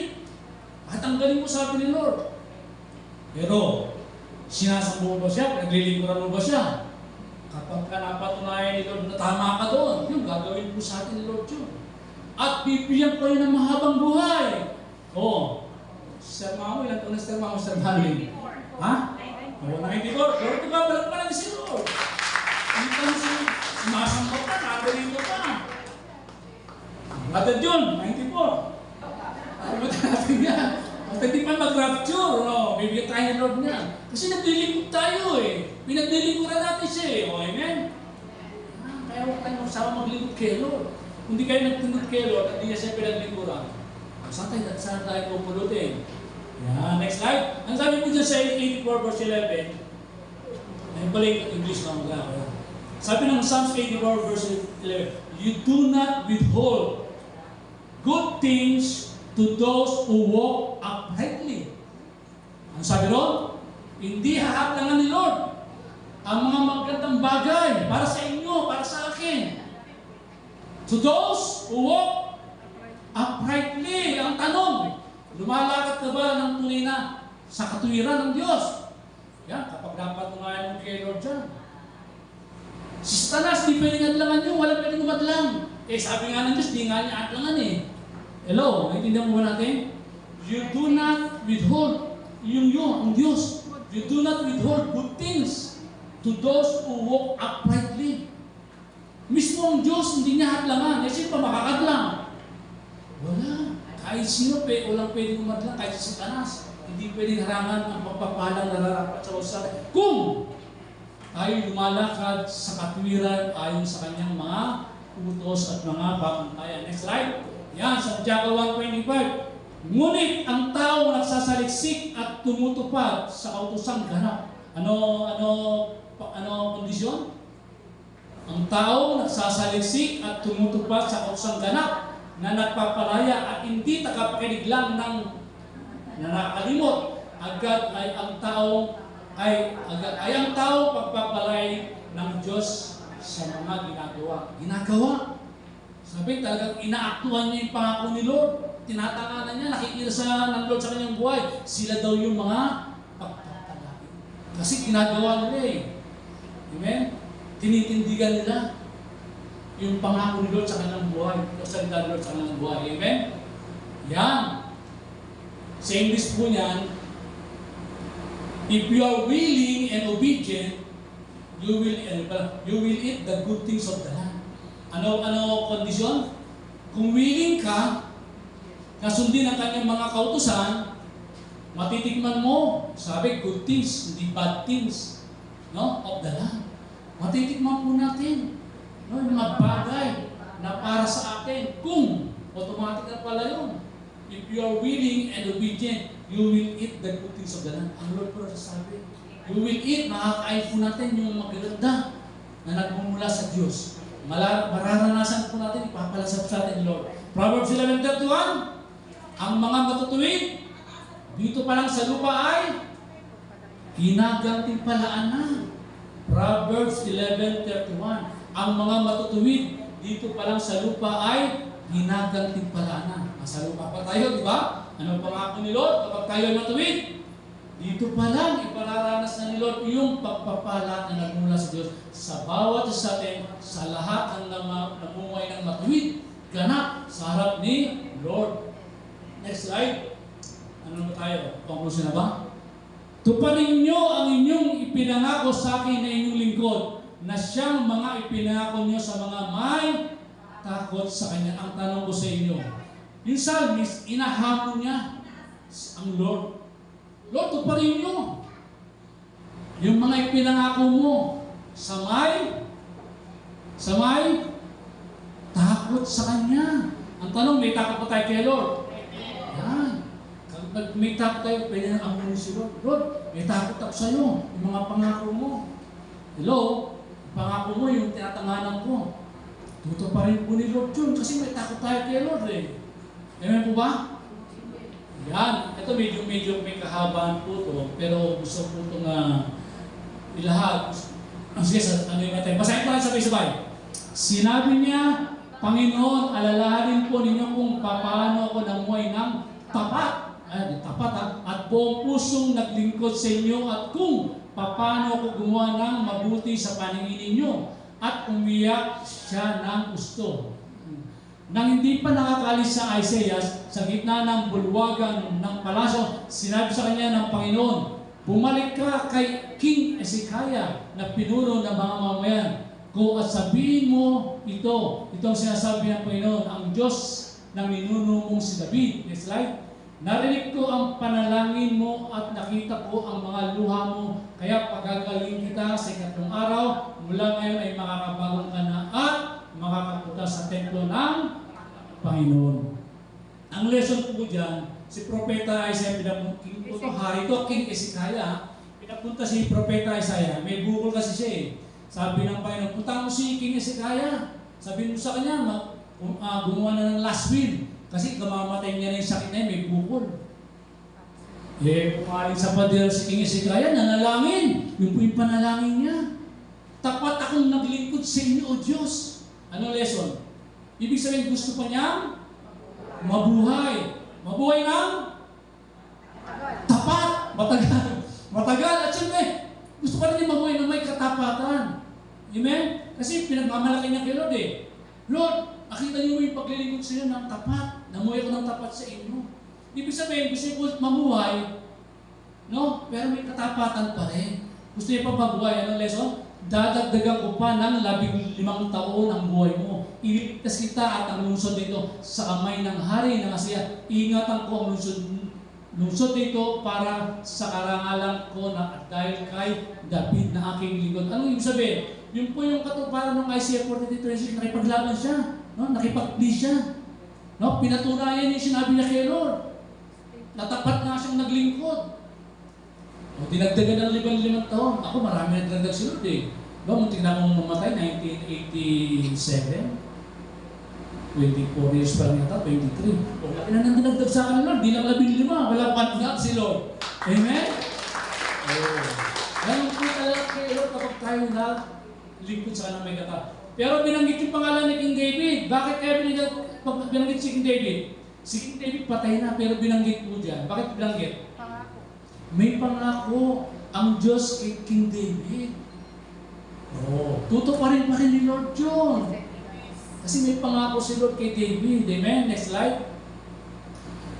Tatanggalin ko, sabi ni Lord. Pero, sinasambo mo ba siya? Naglilingkuran mo ba siya? Kapag ka napatunayan ni Lord na tama ka doon, yung gagawin po sa atin ni Lord yun. At bibigyan ko rin ng mahabang buhay. Oo. Sir Mamo, ilan ko na Sir Mamo, Sir Marlin? Ha? Oo, 94. Lord, diba? Balag pa natin si Lord. Hindi ka na sumasambot ka, nagalito ka. Brother John, 94. Alimutan natin yan. Basta di pa mag-rapture, no? Bibigyan tayo ng Lord niya. Kasi naglilingkod tayo eh. Pinaglilingkuran natin siya eh. O, amen? Kaya huwag tayo magsama maglingkod kay Lord. Kung di kayo nagtindot kay Lord at di niya siya pinaglingkuran, saan tayo pupulutin? Yan, next slide. Ang sabi po dyan sa 84 verse 11, ayun pala yung English na mga. Sabi ng Psalms 84 verse 11, you do not withhold good things to those who walk uprightly. Ang sabi ron, hindi hahaplangan ni Lord ang mga magandang bagay para sa inyo, para sa akin. To those who walk uprightly. Ang tanong, lumalakad ka ba ng tunay na sa katuwiran ng Diyos? Yan, kapag napatunayan mo kay Lord dyan. Si Satanas, di pwedeng adlangan nyo, walang pwedeng umadlang. Eh, sabi nga ng Diyos, di nga niya adlangan eh. Hello, naintindihan mo ba natin? You do not withhold, ang Diyos. You do not withhold good things to those who walk uprightly. Mismo ang Diyos, hindi niya hadlangan. Eh, sino pa makakadlang? Wala. Kahit sino, walang pwedeng umadlang, kahit si Satanas. Hindi pwedeng harangan ang pagpapalang nararapat sa usap. Kung tayo lumalakad sa katwiran ayon sa kanyang mga utos at mga pamantayan. Next slide. Yan, Santiago 1:25. Ngunit ang tao nagsasaliksik at tumutupad sa kautosang ganap. Ano kondisyon? Ang tao nagsasaliksik at tumutupad sa kautosang ganap na nagpapalaya at hindi tagapakinig lang ng nakakalimot. Agad ay ang tao pagpapalay ng Diyos sa mga ginagawa. Sabi, talagang inaaktuhan niya yung pangako ni Lord. Tinatanganan niya, nakikita ng Lord sa kanyang buhay. Sila daw yung mga pagpapalay. Kasi ginagawa nila eh. Amen? Tinitindigan nila yung pangako ni Lord sa kanyang buhay. Yung salita ni Lord sa kanyang buhay. Amen? Yan. Sa English po niyan, if you are willing and obedient, you will eat the good things of the land. Ano kondisyon? Kung willing ka kasundin ang kanyang mga kautusan, matitikman mo, sabi, good things, hindi bad things, no, of the land. Matitikman po natin, no, yung mga bagay na para sa atin, kung automatic na pala yun. If you are willing and obedient, you will eat the good things of the land. Ang Lord po sabi, you will eat, makakain po natin yung magaganda na nagmumula sa Diyos. Mararanasan po natin, ipapalasap sa atin, Lord. Proverbs 11:31, ang mga matutuwid, dito pa lang sa lupa ay ginagantimpalaan na. Proverbs 11:31, ang mga matutuwid, dito pa lang sa lupa ay ginagantimpalaan na. Nasa lupa pa tayo, di ba? Ano pangako ni Lord kapag tayo ay matuwid? Dito pa lang, ipararanas na ni Lord yung pagpapala na nagmula sa Diyos sa bawat isa atin, sa lahat ng namumuhay ng matuwid, ganap sa harap ni Lord. Next slide. Ano na tayo? Conclusion na ba? Tuparin niyo ang inyong ipinangako sa akin na inyong lingkod, na siyang mga ipinangako niyo sa mga may takot sa Kanya. Ang tanong ko sa inyo, yung psalmist, inahamon niya ang Lord. Lord, tuparin niyo yung mga ipinangako mo sa may takot sa Kanya. Ang tanong, may takot pa tayo kay Lord? Yan. Pag may takot tayo, pwede na amunin si Lord. Lord, may takot ako sa iyo. Yung mga pangako mo. Hello? Pangako mo yung tinatanganan ko. Tutuparin po ni Lord yun kasi may takot tayo kay Lord eh. Amen po ba? Yan. Ito medyo may kahabaan po to, pero gusto po itong ilahad. Sige, ano yung natin? Basahin ko lang sabay-sabay. Sinabi niya, Panginoon, alalahanin po ninyo kung paano ako namuhay ng tapat. At buong pusong naglingkod sa inyo at kung paano ako gumawa ng mabuti sa paningin ninyo at umiyak siya ng gusto. Nang hindi pa nakakalis sa Isaiah, sa gitna ng bulwagan ng palasyo, sinabi sa kanya ng Panginoon, bumalik ka kay King Hezekiah na pinuno ng mga mamayan ko at sabihin mo itong sinasabi ng Panginoon, ang Diyos na minuno mong si David. Next slide. Narinig ko ang panalangin mo at nakita ko ang mga luha mo, kaya pagagaling kita sa ikatlong araw, mula ngayon ay makakabagong ka na at makakapunta sa templo ng Panginoon. Ang lesson po dyan, si Propeta Isaiah, King Hezekiah, pinapunta si Propeta Isaiah, may bukol kasi siya eh. Sabi ng Panginoon, punta mo si King Hezekiah, sabi mo sa kanya, gumawa na ng last will. Kasi kamamatay niya na yung sakit na yun, may bukol. Pumaling sa pader si King Hezekiah, nanalangin. Yung po yung panalangin niya. Tapat akong naglingkod sa inyo, O Diyos. Ano lesson? Ibig sabihin, gusto pa niya mabuhay. Mabuhay ng tapat. Matagal. At siyempre, gusto pa rin niya mabuhay na may katapatan. Amen? Kasi pinagmamalaki niya kay Lord eh. Lord, nakita niyo yung paglilingkod sa inyo ng tapat. Namuhay ko ng tapat sa inyo. Ibig sabihin, gusto niyo po mamuhay, no? Pero may katapatan pa rin. Gusto niyo pa mabuhay. Anong lesson? Dadagdagan ko pa ng 15 taon ang buhay mo. Iligtas kita at ang lungsod dito sa kamay ng hari ng Asya. Ingatan ko ang lungsod dito para sa karangalan ko na dahil kay David na aking lingkod. Anong ibig sabihin? Yun po yung katuparan ng Isaiah 43:26, nakipaglaban siya. No? Nakipag-plead siya. No? Pinatunayan yung sinabi niya kay Lord. Natapat na siyang naglingkod. O, dinagdagan ng 5 taon. Ako, marami nagdagdag si Lord eh. Diba, muntik na akong mamatay, 1987. 24 years pa rin yata, 23. O, laki na nang dinagdag sa akin, Lord. Di lang 15, wala pa nga si Lord. Amen? Oh. Ganun po talaga kay Lord kapag tayo na lingkod sa kanang may kata. Pero binanggit yung pangalan ni King David. Bakit kaya binanggit si King David? Si King David patay na, pero binanggit po dyan. Bakit binanggit? May pangako ang Diyos kay King David. Oh, tutuparin pa rin ni Lord John. Kasi may pangako si Lord kay David. Amen? Next slide.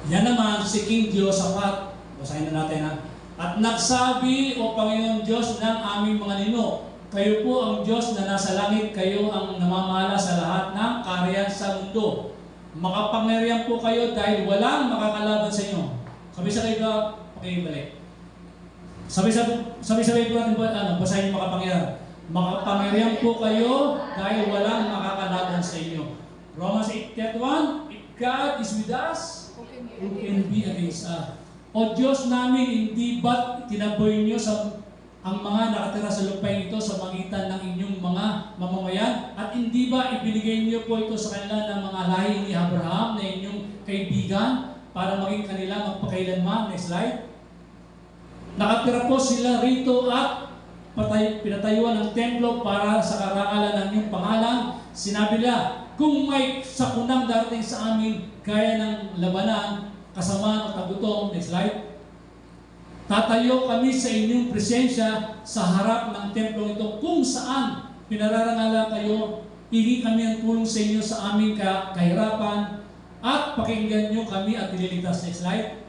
Yan naman si King Jehoshaphat. Basahin na natin ha. At nagsabi, O Panginoon Diyos ng aming mga nino, kayo po ang Diyos na nasa langit, kayo ang namamahala sa lahat ng kaharian sa mundo. Makapangyarihan po kayo dahil walang makakalaban sa inyo. Sabi-sabay ka, pakibalik. Sabi-sabay po natin, basahin yung makapangyarihan. Makapangyarihan po kayo dahil walang makakalaban sa inyo. Romans 8:31, if God is with us, who can be against us? O Diyos namin, hindi ba't tinaboy niyo ang mga nakatira sa lupain ito sa magitan ng inyong mga mamamayan? At hindi ba ibinigay niyo po ito sa kanila ng mga lahi ni Abraham na inyong kaibigan para maging kanila magpakailanman? Next slide. Nakatira po sila rito at pinatayuan ng templo para sa karangalan ng inyong pangalan. Sinabi nila, kung may sakunang darating sa amin gaya ng labanan, kasamaan o tagutom, next slide, tatayo kami sa inyong presensya sa harap ng templo ito kung saan pinararangalan kayo, hingi kami ang tulong sa inyo sa aming kahirapan at pakinggan nyo kami at ililigtas. Next slide.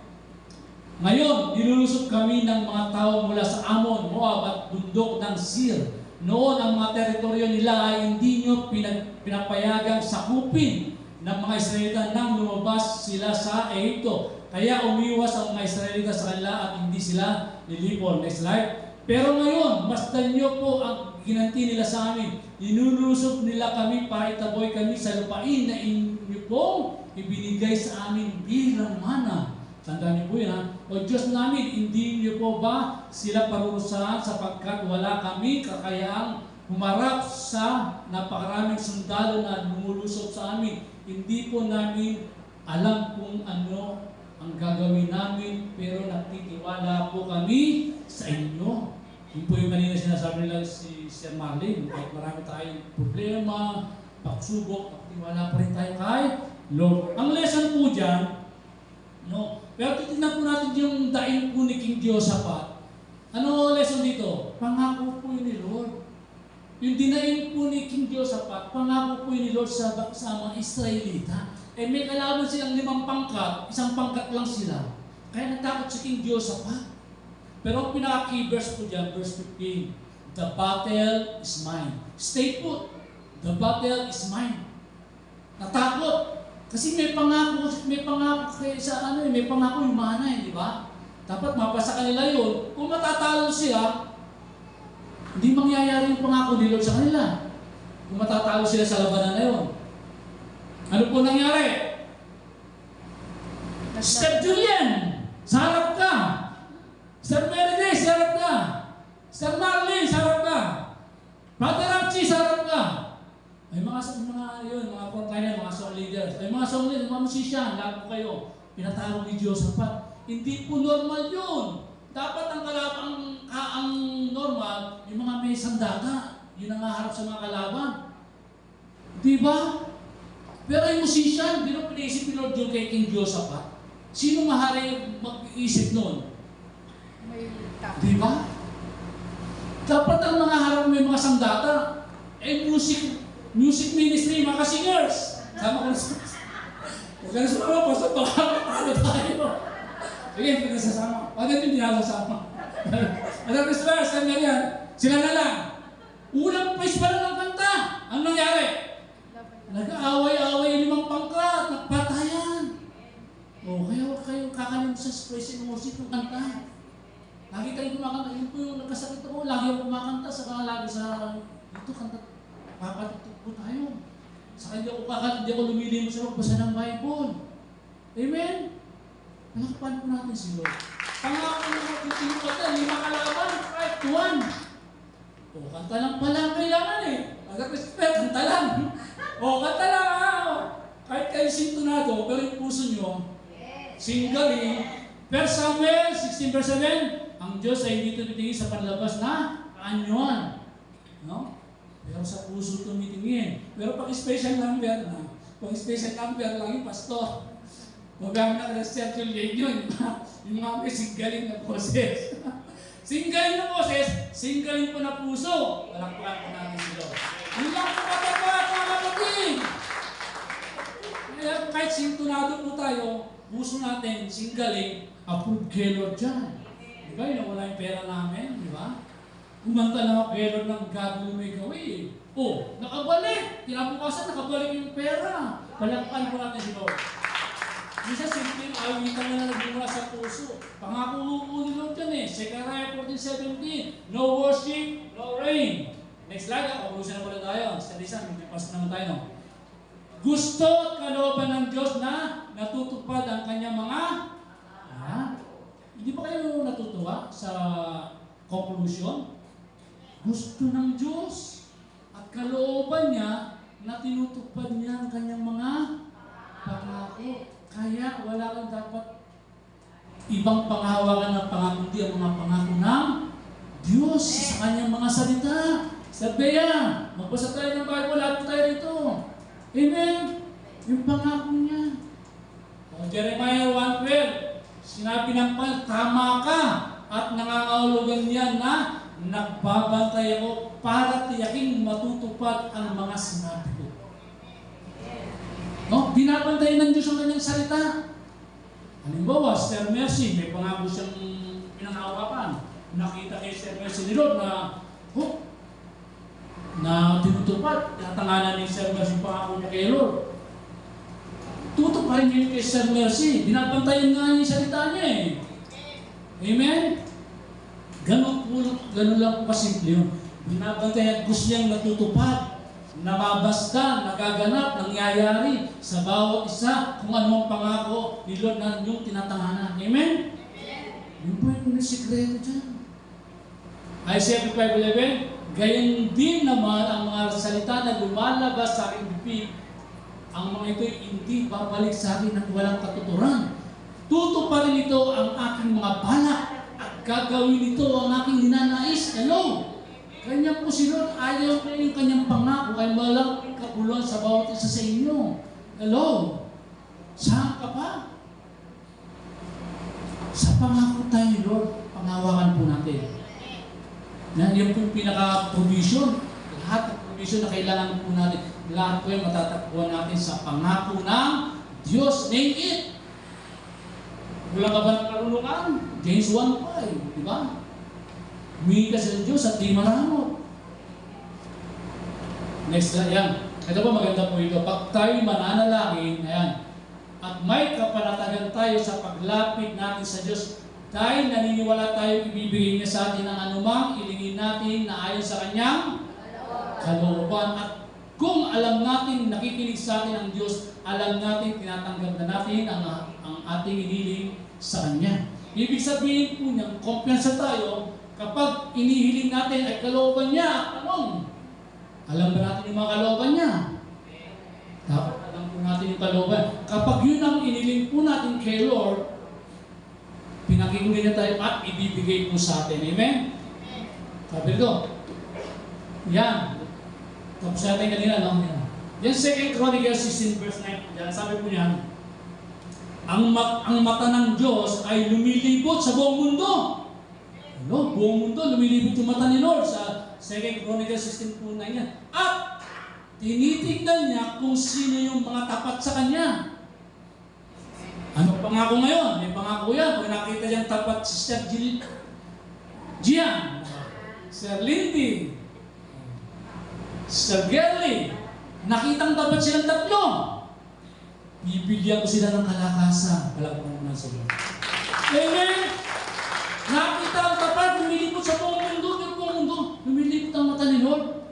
Ngayon, nilulusot kami ng mga tao mula sa Amon, Moab at bundok ng Seir. Noon ang mga teritoryo nila ay hindi nyo pinapayagang sakupin ng mga Israelita nang lumabas sila sa Ehipto. Kaya umiwas ang mga Israelita sa kanila at hindi sila nilipon. Next slide. Pero ngayon, masdan nyo po ang ginanti nila sa amin. Ninulusot nila kami para itaboy kami sa lupain na inyo pong ibinigay sa amin bilang mana. Tandaan niyo po yan, ha? O Diyos namin, hindi niyo po ba sila parurusahan sapagkat wala kami kakayaang humarap sa napakaraming sundalo na lumulusot sa amin. Hindi po namin alam kung ano ang gagawin namin, pero nagtitiwala po kami sa inyo. Yun po yung kanina sinasabi nila si Sir Marlene, kahit marami tayong problema, pagsubok, nagtiwala pa rin tayo kay Lord. Ang lesson po dyan, no? Pero titignan po natin yung daing po ni King Jehoshaphat. Ano lesson dito? Pangako po yun ni Lord. Yung dinaing po ni King Jehoshaphat, pangako po yun ni Lord sa mga Israelita. Eh may kalaban silang 5 pangkat, 1 pangkat lang sila. Kaya natakot si King Jehoshaphat. Pero ang pinaka-key verse po dyan, verse 15, the battle is mine. Stay put. The battle is mine. Natakot. Kasi may pangako kayo sa may pangako yung mana di ba? Dapat mapasa kanila yun. Kung matatalo sila, hindi mangyayari yung pangako ni Lord sa kanila. Kung matatalo sila sa labanan na yun. Ano po nangyari? Step Julian, sa harap ka. Sir Meredith, sa harap ka. Sir Marlene, sa harap ka. Brother Archie, sa harap ka. Ay mga frontliner, mga song leaders. Ay mga song leaders, mga musician, lahat po kayo. Pinatawag ni Jehoshaphat. Hindi po normal yun. Dapat ang normal, yung mga may sandata, yun ang haharap sa mga kalaban. Diba? Pero yung musician, di ba pinaisip ni Lord yung kay King Jehoshaphat? Sino mahari mag-iisip nun? Diba? Dapat ang mga harap may mga sandata, music ministry, mga singers. Sama ko na sa... Huwag ka na sumama, basta baka ano tayo. Sige, pinasasama. Huwag natin pinasasama. At ang Christmas, saan nga yan? Sila na lang. Unang praise pa lang ng kanta. Ano nangyari? Nag-aaway-aaway 5 pangkat, nagpatayan. O, kaya huwag kayong kakalimut sa praise and worship ng kanta. Lagi kayong kumakanta. Yun po yung nagkasakit ako. Lagi ako kumakanta. Saka lagi sa... Ito, kanta. Papatutok po tayo. Saka hindi ako lumilimos sa magbasa ng Bible. Amen? Palakpan po natin si Lord. Pangako naman kung tinupad 5 kalaban, 5-1. O, kanta lang pala kailangan eh. Mag-respect, kanta lang. O, kanta lang kahit kayo sintonado, pero yung puso nyo, singgaling. 1 Samuel 16 verse 7, ang Diyos ay hindi tumitingin sa panlabas na kaanyuan. No? Pero sa puso tumitingin. Pero pag special number lang yung pastor. Magamit na Sir Julian yun. Yung mga may singgaling na boses. Singgaling na boses, singgaling po na puso. Palakpakan po natin si Lord. Yung lang po katapat, mga kapatid. Kaya kahit sintonado po tayo, puso natin, singgaling, approved kay Lord dyan. Diba? Yun, wala yung pera namin, di ba? Kumanta lang ako kay Lord ng God will make a way. Oh, nakabalik. Kinabukasan, nakabalik yung pera. Palakpan po natin si Lord. Minsan simple, awitan na nagmula sa puso. Pangako po ni Lord yan eh. Zechariah 14:17. No worship, no rain. Next slide, kapulusan na pala tayo. Sa lisan, may pasok naman tayo, no? Gusto at kalooban ng Diyos na natutupad ang kanyang mga... Hindi ba kayo natutuwa sa conclusion? Gusto ng Diyos at kalooban niya na tinutupad niya ang kanyang mga pangako. Kaya wala kang dapat ibang panghawakan ng pangako, kundi ang mga pangako ng Diyos sa kanyang mga salita. Sabi yan, magbasa tayo ng Bible, lahat tayo rito. Amen? Yung pangako niya. O Jeremiah 1:12, sinabi ng Panginoon, tama ka at nangangahulugan niya na nagbabantay ako para tiyaking matutupad ang mga sinabi ko. No? Binabantayan ng Diyos ang kanyang salita. Halimbawa, Sir Mercy, may pangako siyang pinangawakan. Nakita kay Sir Mercy ni Lord na tinutupad. Tatanganan ni Sir Mercy pangako niya kay Lord. Tutuparin niya kay Sir Mercy. Binabantayan nga niya yung salita niya eh. Amen? Ganun lang po kasimple yun. Binabantayan, gusto niyang natutupad, nababastan, nagaganap, nangyayari sa bawat isa kung ano ang pangako ni Lord na yung tinatanganan. Amen? Yun po yung sikreto dyan. Isaiah 55:11, gayon din naman ang mga salita na lumalabas sa aking bibig, ang mga ito hindi babalik sa akin ng walang katuturan. Tutuparin ito ang aking mga balak at gagawin ito ang aking ninanais. Hello? Kanya po si Lord, ayaw ko yung kanyang pangako ay malaking kabuluhan sa bawat isa sa inyo. Hello? Saan ka pa? Sa pangako tayo ni Lord, pangawakan po natin. Yan po yung pinaka-provision. Lahat ng provision na kailangan po natin. Lahat po yung matatakbuhan natin sa pangako ng Diyos. Name it. Wala ka ba ng karunungan? James 1:5. Diba? Humingi ka sa Diyos at di maramot. Next, yan. Ito po maganda po ito. Pag tayo mananalangin, ayan, at may kapanatagan tayo sa paglapit natin sa Diyos, dahil naniniwala tayo ibibigay niya sa atin ang anumang ilingin natin na ayon sa kanyang kalooban. At kung alam natin, nakikinig sa atin ang Diyos, alam natin, tinatanggap na natin ang ating iniling sa Kanya. Ibig sabihin po niya, kumpiyansa tayo, kapag inihiling natin ay kalooban niya, anong? Alam ba natin yung mga kalooban niya? Dapat alam po natin yung kalooban. Kapag yun ang iniling po natin kay Lord, pinakinggan niya tayo at ibibigay po sa atin. Amen? Sabi ko, yan. Tapos natin kanina, no? Yan 2 Chronicles 16:9. Yan, sabi po niya, ang mata ng Diyos ay lumilibot sa buong mundo. Ano? Buong mundo, lumilibot yung mata ni Lord sa 2 Chronicles 16:9 yan. At tinitignan niya kung sino yung mga tapat sa Kanya. Ano pangako ngayon? May pangako yan. Kung nakita niyang tapat si Sir Gian, Sir Lindy, Sir Gerly, nakitang tapat silang tatlo. Bibigyan ko sila ng kalakasan. Palagpan mo na sila. Amen! Nakita ang tapat, lumilipot sa buong mundo, lumilipot ang mata ni Lord.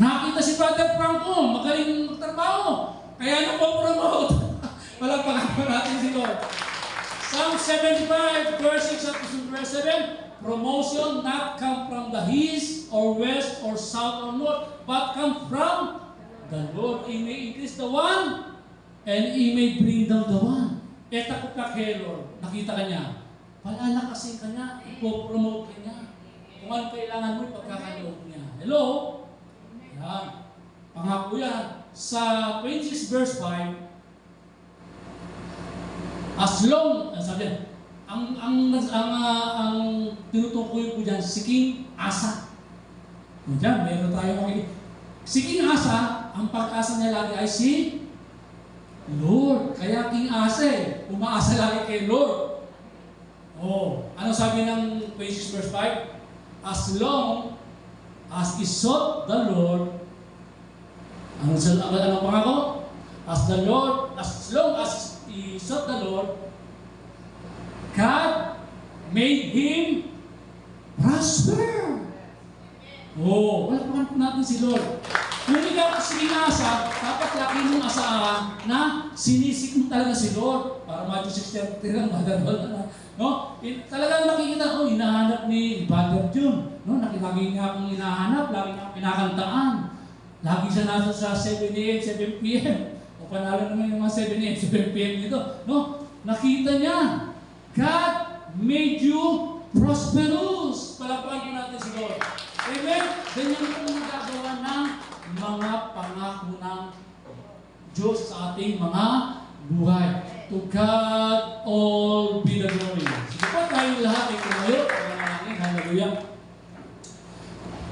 Nakita si Father Franco, magaling magtrabaho. Kaya napopromote. Palagpan natin si Lord. Psalm 75, verse 6 up to verse 7, promotion not come from the east or west or south or north, but come from the Lord. He may increase the one, and He may bring down the one. Takot ka kay Lord. Nakita ka niya. Palalakasin ka niya. Ipopromote ka niya. Kung ano kailangan mo, ipagkakaloob niya. Hello? Yan. Pangako yan. Sa 26 verse 5, as long, sabi niya, ang tinutukoy ko dyan, si King Asa. Diyan, meron tayo makikita. Si King Asa, ang pag-asa niya lagi ay si Lord. Kaya King Asa umaasa lagi kay Lord. Oh, ano sabi ng 26 verse 5? As long as he sought the Lord, ano pangako? As long as he sought the Lord, God made him prosper. Oh, wala pa natin si Lord. Kung ikaw sinasa, dapat laki mong asahan na sinisik mo talaga si Lord. Para Matthew 6:33 lang, madadala na. No? Talagang makikita ko, hinahanap ni Father June. No? Lagi nga akong hinahanap, lagi nga pinakantaan. Lagi siya nasa sa 7 a.m., 7 p.m. O panalo naman yung mga 7 a.m., 7 p.m. nito. No? Nakita niya, God made you prosperous. Palapakan po natin si Lord. Amen? Ganyan po magagawa ng mga pangako ng Diyos sa ating mga buhay. To God all be the glory. Sige po tayo lahat ay kumayo. Hallelujah.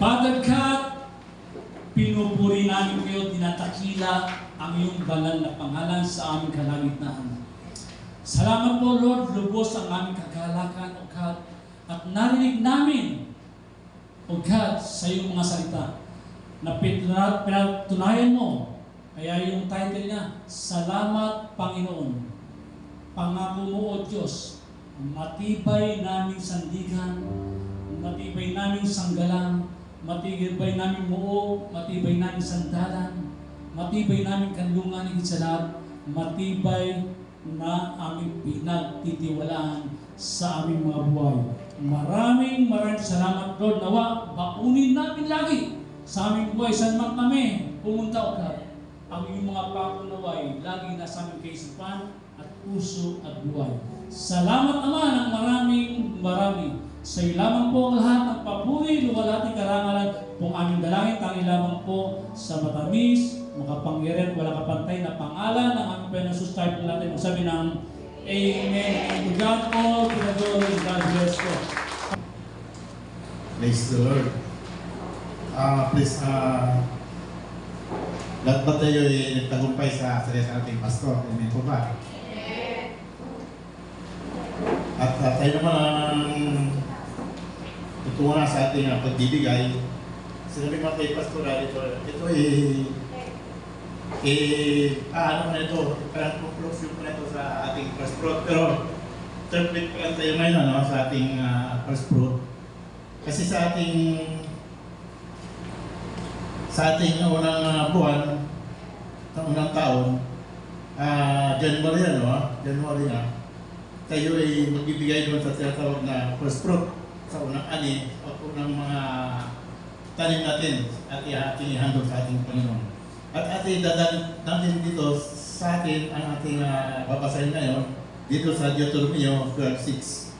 Father God, pinupuri namin kayo, tinatakila ang iyong banal na pangalan sa aming kalagitnaan. Salamat po, Lord, lubos ang aming kagalakan, O God, at narinig namin, O God, sa iyong mga salita, na pinatunayan mo, kaya yung title niya, Salamat, Panginoon. Pangako mo, O Diyos, matibay naming sandigan, matibay naming sanggalang, matibay naming muo, matibay naming sandalan, matibay naming kanlungan ng isalat, matibay na aming pinagtitiwalaan sa aming mga buhay. Maraming salamat, Lord. Nawa, baunin namin lagi sa aming buhay. Saan man kami pumunta, O God, ang iyong mga pakunaway lagi nasa aming kaisipan at puso at buhay. Salamat, Ama, ng marami. Sa iyo lamang po ang lahat ng papuri, luwalhati, karangalan po aming dalangin, tangi lamang po sa matamis, makapangyarihan, wala kapantay na pangalan ng aming Panginoon tayo po natin magsabi ng Amen. To God all, to the glory, God bless you. Praise the Lord. Please, lahat ba tayo ay nagtagumpay sa salita ating pastor? Amen po ba? At tayo naman ang tutungan sa ating pagbibigay. Sinabi mga kay pastor, ito ano na ito, parang conclusion ko na ito sa ating first fruit. Pero third week pa lang tayo ngayon sa ating first fruit. Kasi sa ating unang buwan, sa unang taon, January na, tayo ay magbibigay doon sa tinatawag na first fruit sa unang ani o unang mga tanim natin at ating ihandog sa ating Panginoon. At ating dadalhin natin dito sa atin ang ating babasahin ngayon dito sa Deuteronomio 12:6.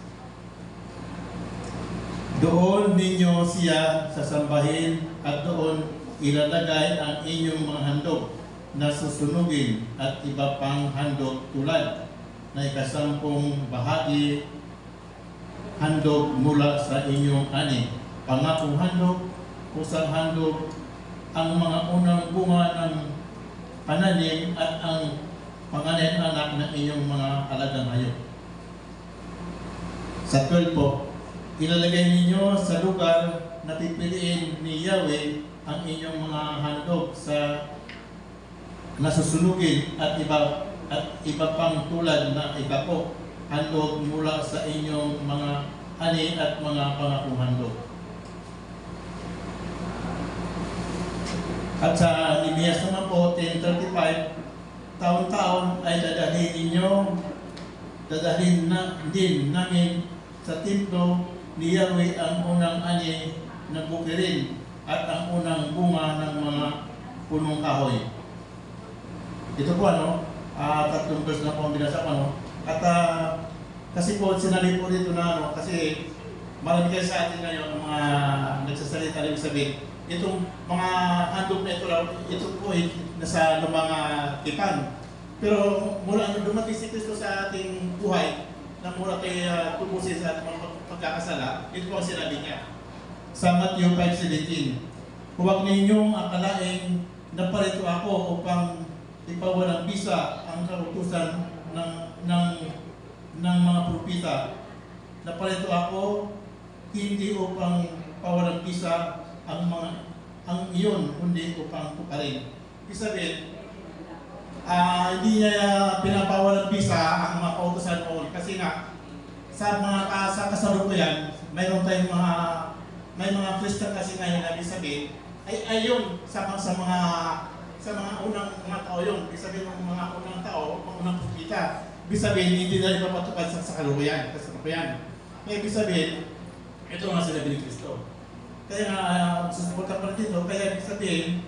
Doon ninyo siya sasambahin at doon ilalagay ang inyong mga handog na susunugin at iba pang handog tulad na ikasampung bahagi handog mula sa inyong ani. Pangakong handog, kusang handog, ang mga unang bunga ng pananim at ang pangalan anak ng inyong mga alagang hayop. Sa 12 po, ilalagay ninyo sa lugar na pipiliin ni Yahweh ang inyong mga handog sa nasusunugin at iba pang tulad na ikapo handog mula sa inyong mga ani at mga pangakong handog. At sa Nehemias naman po, 10:35, taon-taon ay dadalhin din namin sa templo ni Yahweh ang unang ani ng bukirin at ang unang bunga ng mga punong kahoy. Ito po tatlong verse na po ang binasa ko. At kasi po sinali po dito na kasi marami kayo sa atin ngayon ang mga nagsasalita rin sabihin. Itong mga handog na ito po ay nasa mga tipan. Pero mula nung dumating si Kristo sa ating buhay, na mula kay tubusin sa ating mga pagkakasala, ito po ang sinabi niya. Sa Matthew 5:17, huwag ninyong akalaing naparito ako upang ipawalang bisa ang kautusan ng mga propeta. Naparito ako hindi upang pawalang bisa ang iyon kundi upang tuparin. Ibig sabihin, hindi niya pinapawal ng visa ang mga kautosan noon kasi nga sa kasalukuyan mayroon tayong may mga Christian kasi ngayon na ibig sabihin ay yun sa mga unang mga tao yun. Ibig sabihin ng mga unang tao, mga unang propeta. Ibig sabihin hindi na ipapatupad sa kasalukuyan. Kaya ibig sabihin, ito nga sinabi ni Kristo. Kaya nga, susuporta pa dito, kaya ibig sabihin,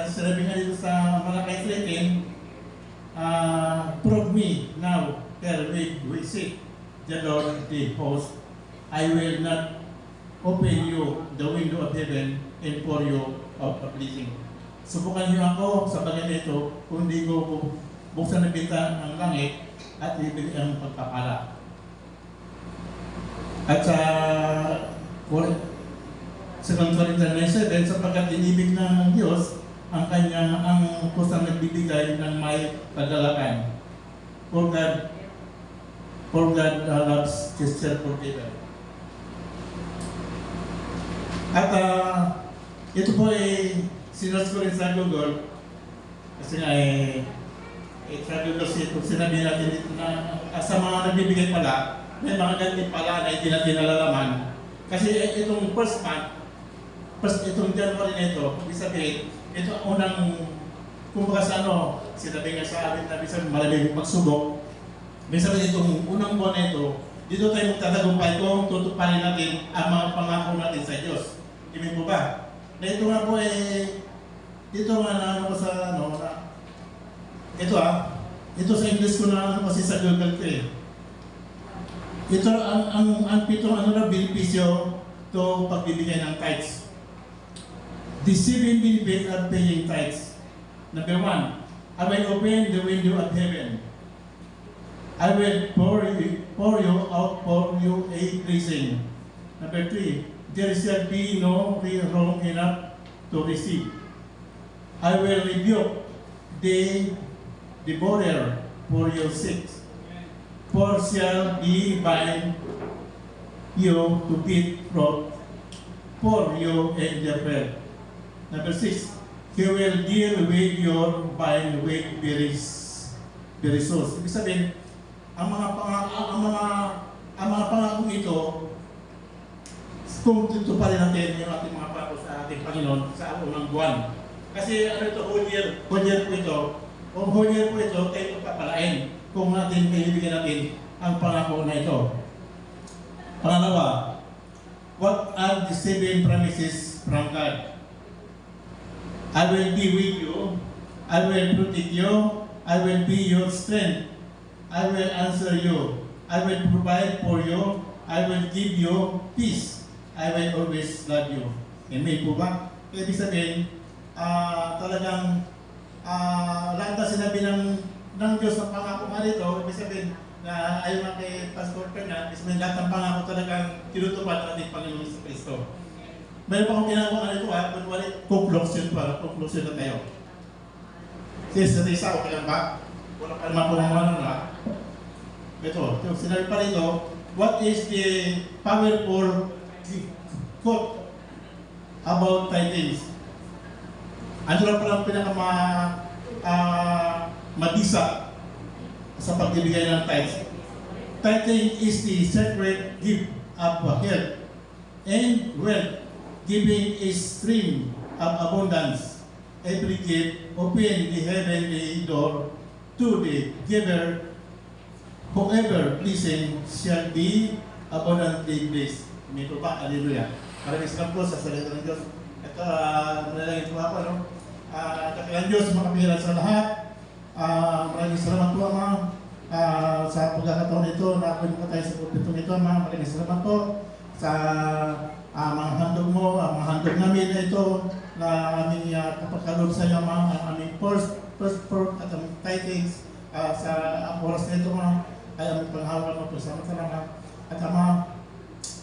sinabi nga dito sa Malakay 13, prove me now, tell me, we seek the Lord the host, I will not open you the window of heaven and pour you out a blessing. Subukan niyo ako sa bagay nito, kung di ko buksan na bintana ng langit at ibigay ang pagpapala. At sa 2 Corinthians 9:7, sapagkat inibig ng Diyos ang kusang nagbibigay ng may kagalakan. For God loves His self-forgiven. At ito po ay sinas ko rin sa Google kasi nga sa Google sinabi natin dito na sa mga nagbibigay pala may mga ganito pala na hindi natin nalalaman. Kasi itong first month, itong January na ito, ibig sabihin, ito ang unang, kumbaga sa sinabi nga sa amin na sabihin, maraming pagsubok. Ibig sabihin, itong unang buwan na ito, dito tayo magtatagumpay kung tutuparin natin ang mga pangako natin sa Diyos. Ibig po ba? Na ito nga po dito nga na ito sa English ko na kasi sa Google ko Ito ang pitong benepisyo to pagbibigay ng tithes. The 7 benefits of paying tithes. Number 1, I will open the window of heaven. I will pour you out for you a blessing. Number 3, there shall be no wrong enough to receive. I will rebuke the devourer for your sakes. For shall he bind you to beat fruit for you and your bread. Number 6, he will deal with your vine with very source. Ibig sabihin, ang mga pangakong ito, kung tutuparin natin yung ating mga pangako sa ating Panginoon sa unang buwan. Kasi whole year po ito, tayo papalain kung natin ibigyan natin ang pangako na ito. Pangalawa, what are the 7 promises from God? I will be with you, I will protect you, I will be your strength, I will answer you, I will provide for you, I will give you peace, I will always love you. Amen po ba? Ibig sabihin, talagang lahat na sinabi ng Diyos ng pangako nga dito, ibig sabihin na ayon nga kay Pastor Fernand, ibig sabihin lahat ng pangako talagang tinutupad ng ating Panginoon sa Kristo. Mayroon pa akong ginagawa nga dito kunwari, conclusion na tayo. Sa isa, okay lang ba? Wala pa naman pumamano na. Ito, sinabi pa rito, what is the powerful quote about tithings? Ano lang palang mabisa sa pagbibigay ng tithes. Tithing is the sacred gift of health and wealth. Giving is stream of abundance. Every gift open the heavenly door to the giver. Whoever pleasing shall be abundantly blessed. May po ba? Hallelujah. Maraming salamat po sa salita ng Diyos. Ito, manalangin po ako, Kailan Diyos, makapilan sa lahat. Maraming salamat po, Ama, sa pagkakataon ito na ako yung tayo sa pulpitong ito, Ama. Maraming salamat po sa mga handog mo, mga handog namin na ito na aming kapagkaloob sa iyo, Ama, ang aming first fruit at aming tithings sa oras na ito, Ama, ay aming panghawak mo po. Salamat. At Ama,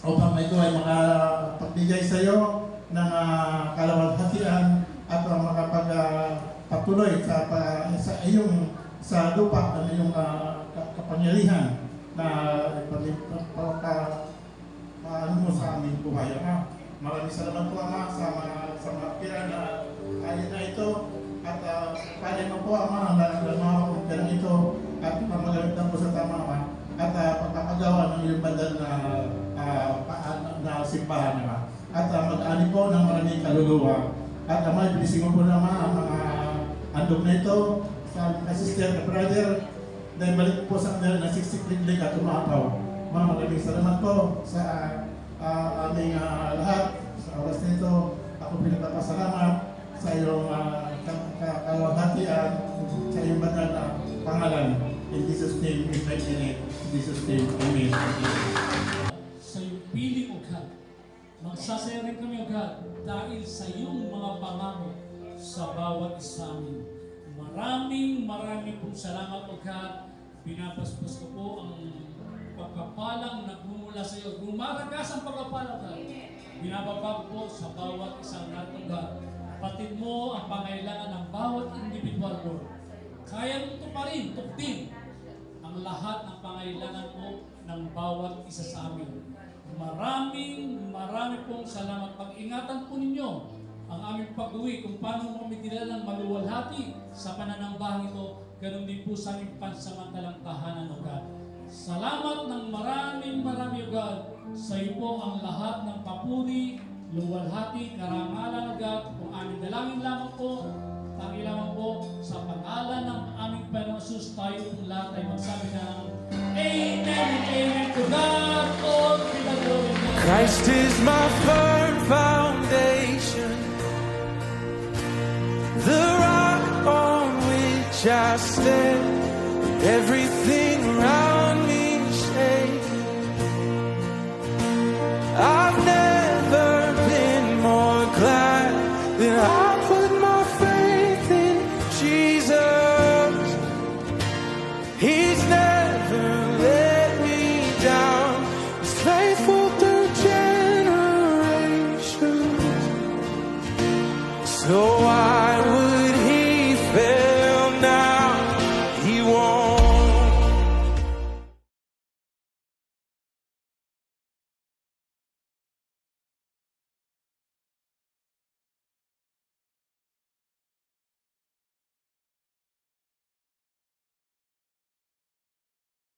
upang ito ay makapagbigay sa iyo ng kalawalhatian at makapagpatuloy sa lupa ng iyong kapangyarihan na ano mo sa aming buhay. Maraming salamat po Ama sa mga pira na ayun na ito at panin mo po Ama ang mga pira ito at pamagamit po sa tama Ama at pagpapagawa ng iyong bandal na simbahan Ama at mag-ani po ng maraming kaluluwa at Ama ibilising mo po naman ang mga andog na ito sa sister na brother dahil balik po sa kanila na 60 click at umapaw. Maraming salamat po sa aming lahat sa oras nito. Ako pinagpapasalamat sa iyong kalawahatian, sa iyong banal na pangalan. In Jesus' name, we thank you. In Jesus' name, Amen. Sa iyong piling o God, magsasaya rin kami o God dahil sa iyong mga pangako sa bawat isa amin. Maraming pong salamat o God. Pinapaspas ko po ang pagkapalang nagmumula sa iyo. Gumaragas ang pagkapala, God. Binababa ko po sa bawat isang natin, God. Patid mo ang pangailangan ng bawat individual, Lord. Kaya mo ito pa rin, tuktin ang lahat ng pangailangan mo ng bawat isa sa amin. Marami pong salamat. Pag-ingatan po ninyo ang aming pag-uwi kung paano mo kami dinala ng maluwalhati sa pananambahang ito, ganun din po sa aming pansamantalang tahanan, O God. Salamat ng maraming O God. Sa iyo po ang lahat ng papuri, luwalhati, karangalan, O God. Kung aming dalangin lamang po, tangi lamang po, sa pangalan ng aming Panginoon Jesus, tayo pong lahat ay magsabi ng Amen and Amen. To God all be the glory. Christ is my firm foundation, the rock on which I stand. Everything